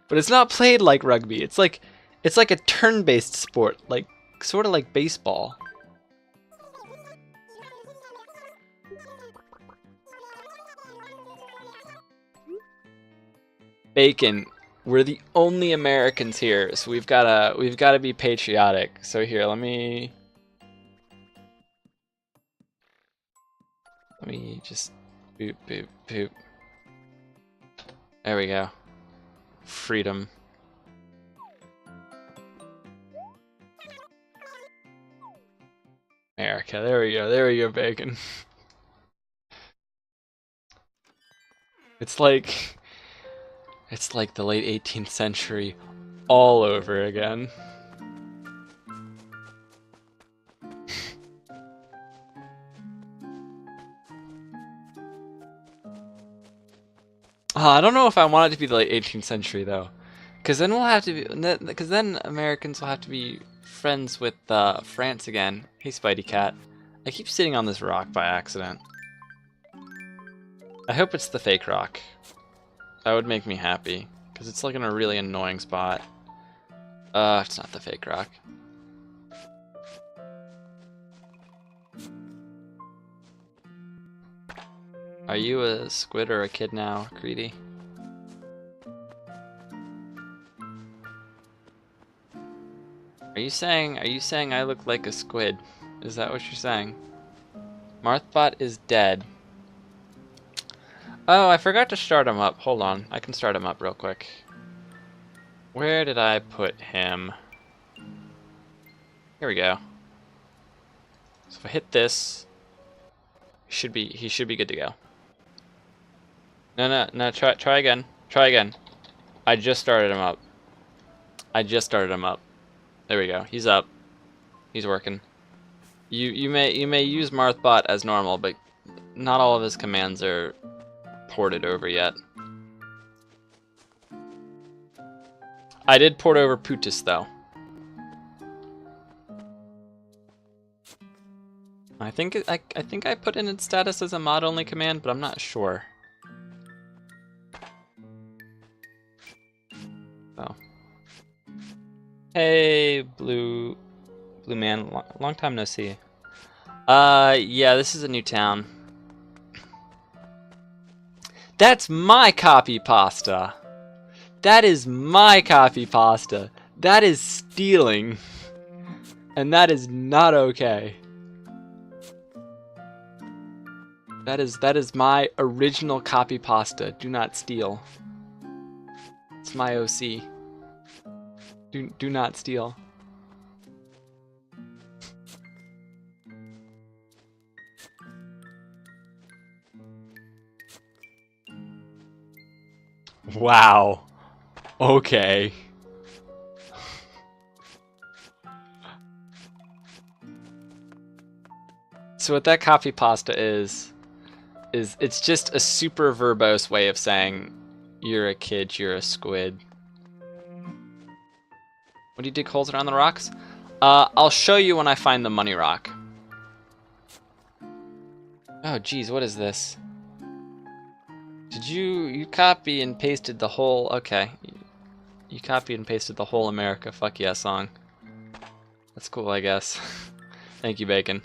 But it's not played like rugby. It's like a turn-based sport, like sort of like baseball. Bacon, we're the only Americans here, so we've gotta be patriotic. So here, let me just boop boop boop. There we go. Freedom. America. There we go. There we go, Bacon. It's like the late 18th century all over again. I don't know if I want it to be the late 18th century though, because then we'll have to be, because then Americans will have to be friends with France again. Hey, Spidey Cat, I keep sitting on this rock by accident. I hope it's the fake rock. That would make me happy, because it's like in a really annoying spot. It's not the fake rock. Are you a squid or a kid now, Greedy? Are you saying I look like a squid? Is that what you're saying? Marthbot is dead. Oh, I forgot to start him up. Hold on, I can start him up real quick. Where did I put him? Here we go. So if I hit this, he should be good to go. No, try again. Try again. I just started him up. There we go. He's up. He's working. You may use Marthbot as normal, but not all of his commands are ported over yet. I did port over Putis though. I think I put in its status as a mod only command, but I'm not sure. So, hey, blue man, long time no see. Yeah, this is a new town. That's my copy pasta. That is my copy pasta. That is stealing, and that is not okay. That is my original copy pasta. Do not steal. It's my OC. Do not steal. Wow. Okay. So what that copy pasta is it's just a super verbose way of saying you're a kid, you're a squid. What do you dig holes around the rocks? I'll show you when I find the money rock. Oh geez, what is this? Did you copy and pasted the whole, okay. You copied and pasted the whole America Fuck Yeah song. That's cool, I guess. Thank you, Bacon.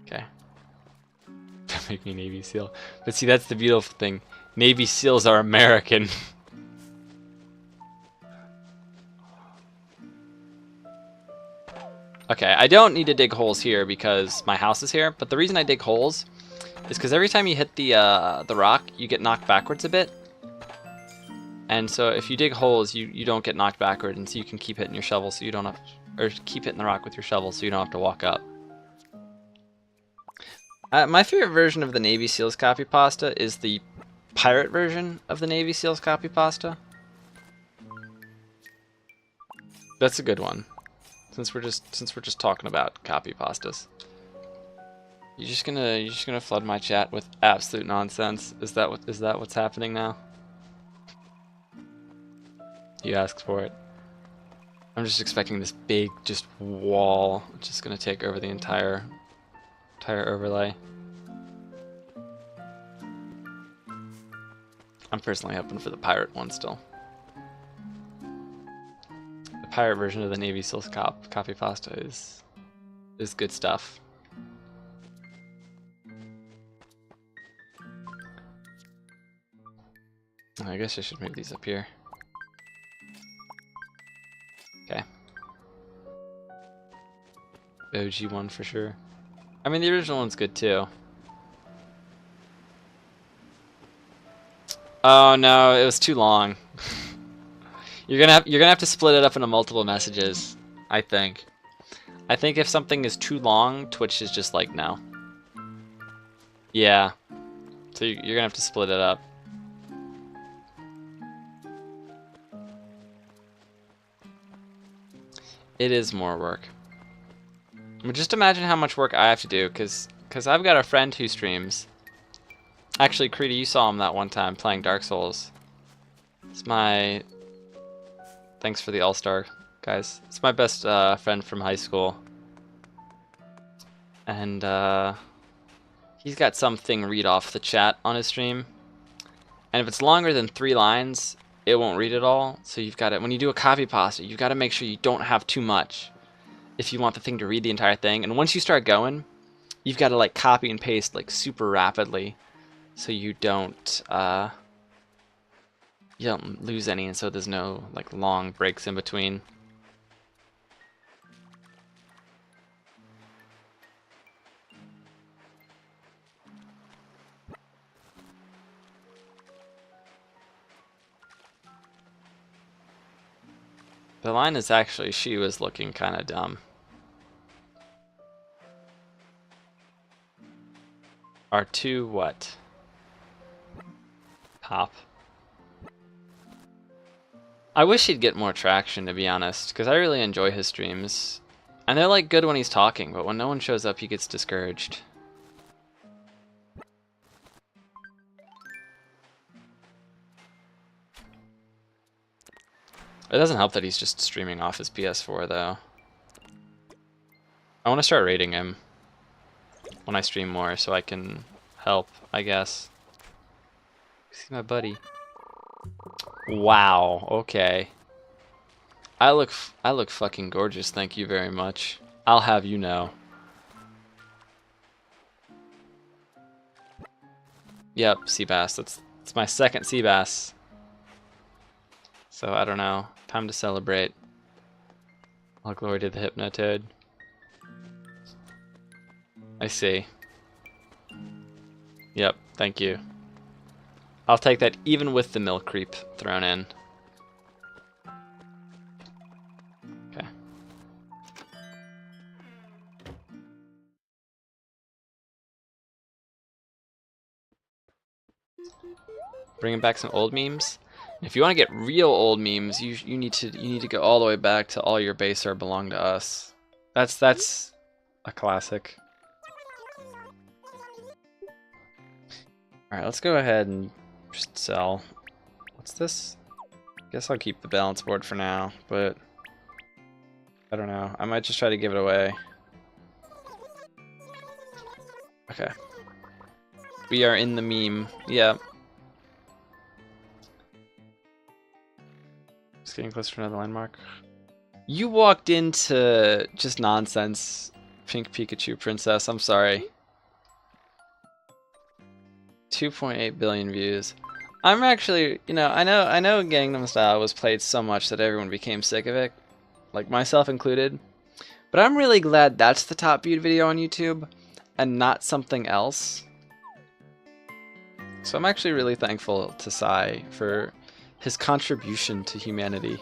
Okay. Make me a Navy SEAL. But see, that's the beautiful thing. Navy SEALs are American. Okay, I don't need to dig holes here because my house is here, but the reason I dig holes is because every time you hit the rock, you get knocked backwards a bit. And so if you dig holes, you don't get knocked backward, and so you can keep hitting your shovel so you don't have, or keep hitting the rock with your shovel so you don't have to walk up. My favorite version of the Navy SEALs copy pasta is the pirate version of the Navy SEALs copy pasta. That's a good one. Since we're just talking about copy pastas. You're just gonna flood my chat with absolute nonsense. Is that what's happening now? You asked for it. I'm just expecting this big just wall, which is gonna take over the entire overlay. I'm personally hoping for the pirate one still. The pirate version of the Navy SEALs copy pasta is good stuff. I guess I should move these up here. Okay. OG one for sure. I mean, the original one's good too. Oh no, it was too long. You're gonna have to split it up into multiple messages, I think. I think if something is too long, Twitch is just like no. Yeah. So you're gonna have to split it up. It is more work. I mean, just imagine how much work I have to do, cause I've got a friend who streams. Actually, Creedy, you saw him that one time playing Dark Souls. It's my... Thanks for the all-star, guys. It's my best friend from high school. And he's got something read off the chat on his stream. And if it's longer than 3 lines, it won't read it all. So you've got to, when you do a copy pasta, you've got to make sure you don't have too much if you want the thing to read the entire thing. And once you start going, you've got to like copy and paste like super rapidly so you don't lose any, and so there's no like long breaks in between. The line is actually, she was looking kind of dumb. R2 what? Pop. I wish he'd get more traction, to be honest, because I really enjoy his streams. And they're like good when he's talking, but when no one shows up he gets discouraged. It doesn't help that he's just streaming off his PS4 though. I want to start rating him when I stream more so I can help, I guess. See my buddy. Wow, okay. I look fucking gorgeous, thank you very much. I'll have you know. Yep, Seabass. It's my second Seabass. So I don't know. Time to celebrate. All glory to the Hypnotoad. I see. Yep, thank you. I'll take that even with the milk creep thrown in. Okay. Bringing back some old memes. If you want to get real old memes, you need to go all the way back to All Your Base Are Belong to Us. That's a classic. Alright, let's go ahead and just sell. What's this? Guess I'll keep the balance board for now, but I don't know. I might just try to give it away. Okay. We are in the meme. Yeah. Just getting closer to another landmark. You walked into just nonsense, Pink Pikachu Princess. I'm sorry. 2.8 billion views. I'm actually, you know, I know Gangnam Style was played so much that everyone became sick of it, like myself included. But I'm really glad that's the top viewed video on YouTube and not something else. So I'm actually really thankful to Psy for his contribution to humanity.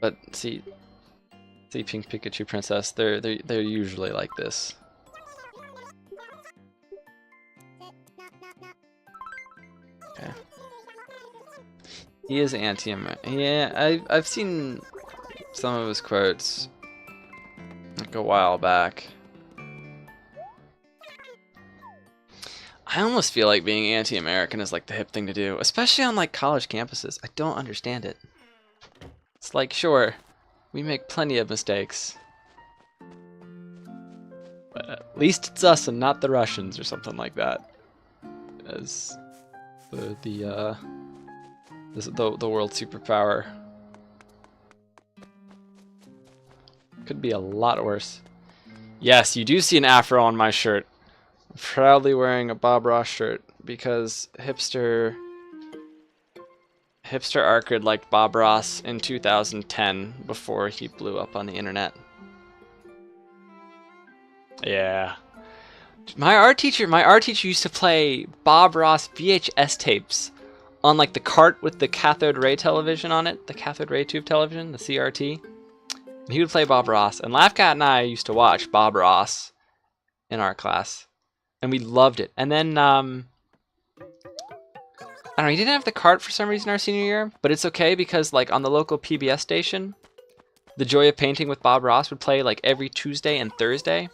But see Pink Pikachu Princess, they're usually like this. Okay. He is anti-American. Yeah, I've seen some of his quotes like a while back. I almost feel like being anti-American is like the hip thing to do, especially on like college campuses. I don't understand it. It's like, sure, we make plenty of mistakes, but at least it's us and not the Russians or something like that. As the world superpower. Could be a lot worse. Yes, you do see an afro on my shirt. I'm proudly wearing a Bob Ross shirt because hipster Arkard liked Bob Ross in 2010 before he blew up on the internet. Yeah. My art teacher used to play Bob Ross VHS tapes on like the cart with the cathode ray television on it, the cathode ray tube television, the CRT. And he would play Bob Ross, and Laughcat and I used to watch Bob Ross in art class, and we loved it. And then I don't know, he didn't have the cart for some reason our senior year, but it's okay because like on the local PBS station, The Joy of Painting with Bob Ross would play like every Tuesday and Thursday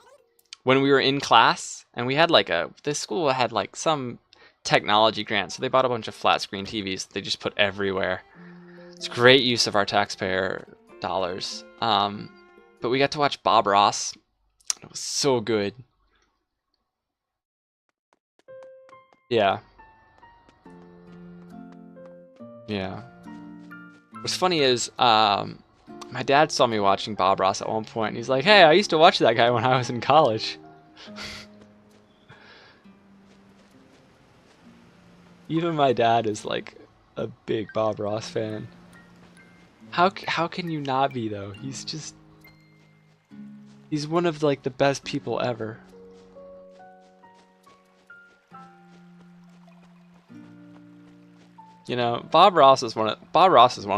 when we were in class, and we had like this school had like some technology grant, so they bought a bunch of flat screen TVs that they just put everywhere. It's great use of our taxpayer dollars. But we got to watch Bob Ross. It was so good. Yeah. Yeah. What's funny is, my dad saw me watching Bob Ross at one point, and he's like, "Hey, I used to watch that guy when I was in college." Even my dad is like a big Bob Ross fan. How can you not be though? He's one of like the best people ever. You know, Bob Ross is one of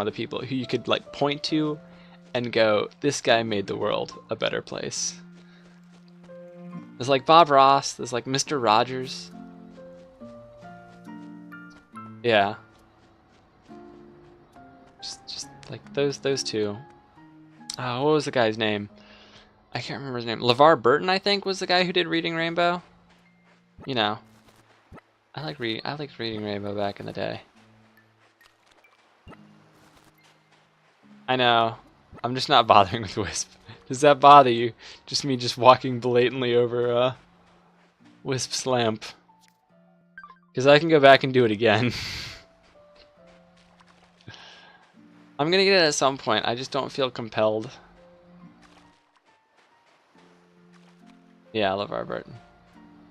the people who you could like point to and go, this guy made the world a better place. There's like Bob Ross, there's like Mr. Rogers. Yeah. Just like those two. What was the guy's name? I can't remember his name. LeVar Burton, I think, was the guy who did Reading Rainbow. You know, I liked Reading Rainbow back in the day. I know. I'm just not bothering with Wisp. Does that bother you? Just me just walking blatantly over Wisp's lamp. Because I can go back and do it again. I'm gonna get it at some point. I just don't feel compelled. Yeah, LeVar Burton.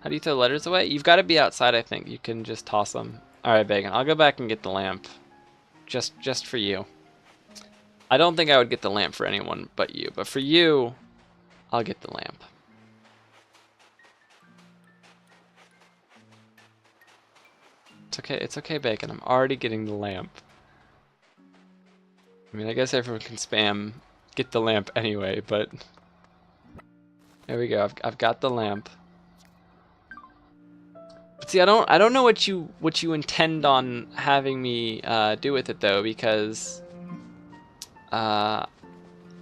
How do you throw letters away? You've got to be outside, I think. You can just toss them. Alright, Bacon. I'll go back and get the lamp. Just for you. I don't think I would get the lamp for anyone but you. But for you, I'll get the lamp. It's okay, Bacon. I'm already getting the lamp. I mean, I guess everyone can spam get the lamp anyway, but there we go. I've got the lamp. But see, I don't know what you intend on having me do with it though, because I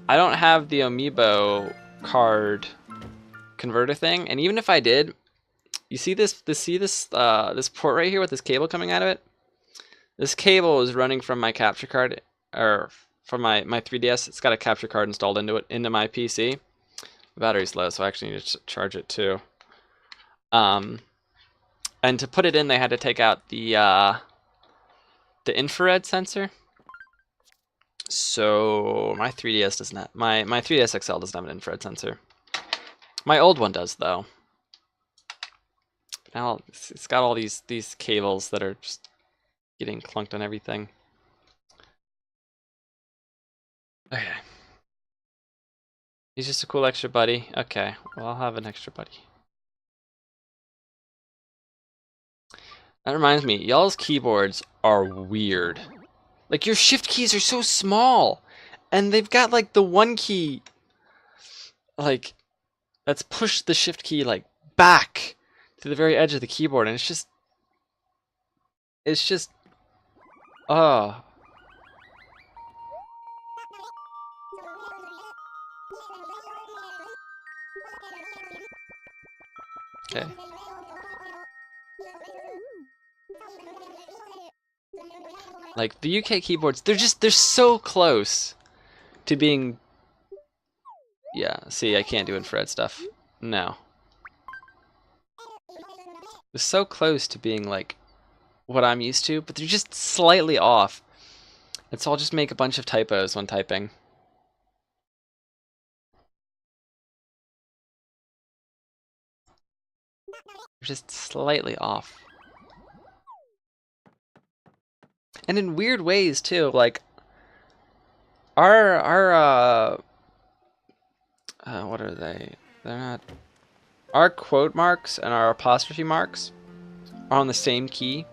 don't have the Amiibo card converter thing, and even if I did, you see this this port right here with this cable coming out of it? This cable is running from my capture card, or from my 3DS. It's got a capture card installed into it, into my PC. The battery's low, so I actually need to charge it too. And to put it in, they had to take out the infrared sensor. So my 3DS does not. My 3DS XL doesn't have an infrared sensor. My old one does, though. Now it's got all these cables that are just getting clunked on everything. Okay. He's just a cool extra buddy. Okay, well, I'll have an extra buddy. That reminds me, y'all's keyboards are weird. Like, your shift keys are so small, and they've got like the one key, like, that's pushed the shift key like back to the very edge of the keyboard, and it's just, oh. Okay. Like, the UK keyboards, they're so close to being... Yeah, see, I can't do infrared stuff. No. They're so close to being, like, what I'm used to, but they're just slightly off. And so I'll just make a bunch of typos when typing. They're just slightly off. And in weird ways, too, like, our what are they? They're not... Our quote marks and our apostrophe marks are on the same key,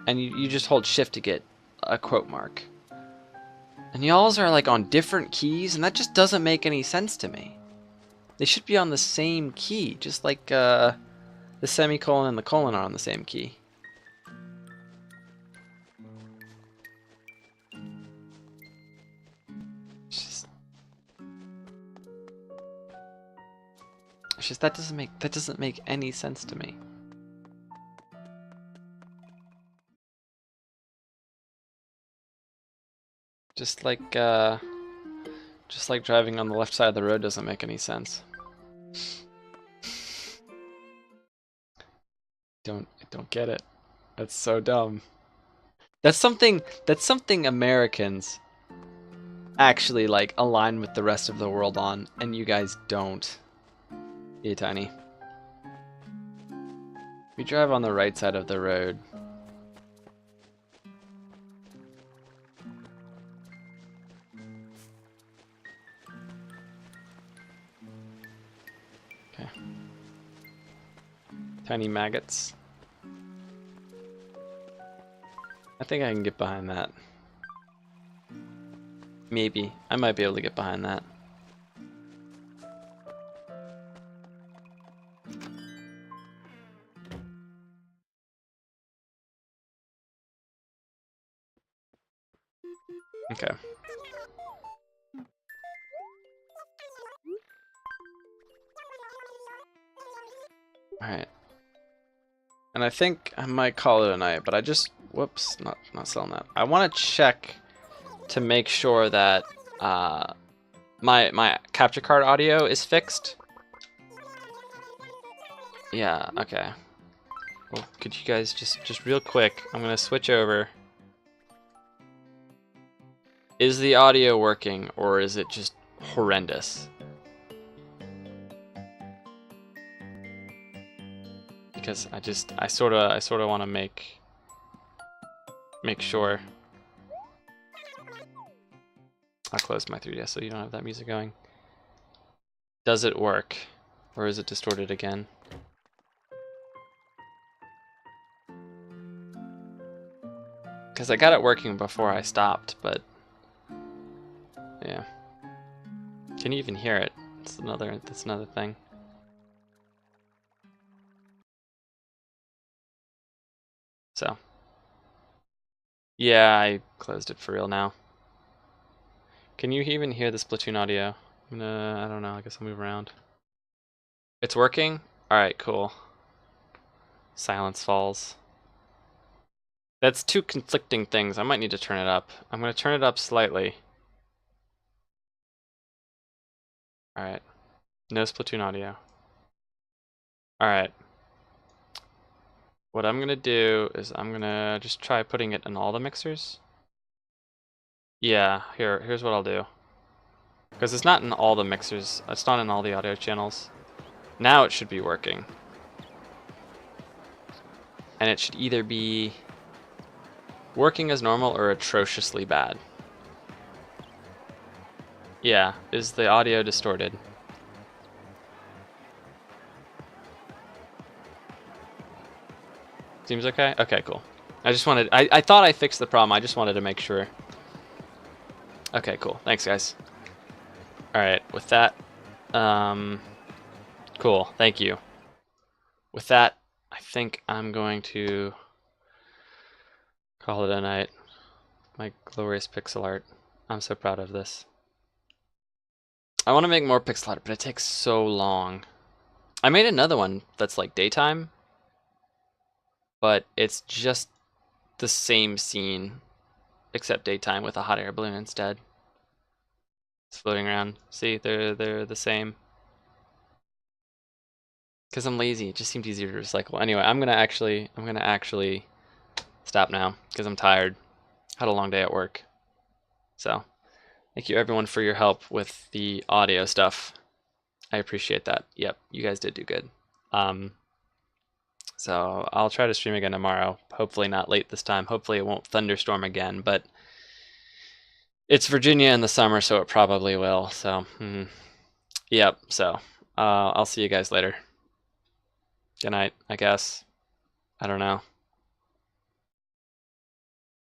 and you just hold shift to get a quote mark. And y'all's are like on different keys, and that just doesn't make any sense to me. They should be on the same key, just like the semicolon and the colon are on the same key. It's just that doesn't make any sense to me. Just like driving on the left side of the road doesn't make any sense. I don't get it. That's so dumb. That's something Americans actually like align with the rest of the world on, and you guys don't. Yeah, Tiny. We drive on the right side of the road. Okay. Tiny maggots. I think I can get behind that. Maybe. I might be able to get behind that. Okay. Alright. And I think I might call it a night, but I just... Whoops, not selling that. I want to check to make sure that my capture card audio is fixed. Yeah, okay. Well, could you guys just real quick, I'm gonna switch over. Is the audio working, or is it just horrendous? Because I sorta want to make sure. I'll close my 3DS so you don't have that music going. Does it work, or is it distorted again? Because I got it working before I stopped, but yeah. Can you even hear it? That's another thing. So, yeah, I closed it for real now. Can you even hear the Splatoon audio? I don't know, I guess I'll move around. It's working? Alright, cool. Silence falls. That's two conflicting things. I might need to turn it up. I'm going to turn it up slightly. Alright. No Splatoon audio. Alright. What I'm going to do is I'm going to just try putting it in all the mixers. Yeah, here's what I'll do. Because it's not in all the mixers. It's not in all the audio channels. Now it should be working. And it should either be working as normal or atrociously bad. Yeah, is the audio distorted? Seems okay? Okay, cool. I thought I fixed the problem, I just wanted to make sure. Okay, cool. Thanks, guys. Alright, with that, cool, thank you. With that, I think I'm going to call it a night. My glorious pixel art. I'm so proud of this. I want to make more pixel art, but it takes so long. I made another one that's like daytime, but it's just the same scene, except daytime with a hot air balloon instead. It's floating around. See, they're the same. Because I'm lazy, it just seemed easier to recycle. Anyway, I'm gonna actually stop now because I'm tired. Had a long day at work. So, thank you everyone for your help with the audio stuff. I appreciate that. Yep, you guys did do good. So I'll try to stream again tomorrow. Hopefully not late this time. Hopefully it won't thunderstorm again, but it's Virginia in the summer, so it probably will. So, yep. So I'll see you guys later. Good night, I guess. I don't know.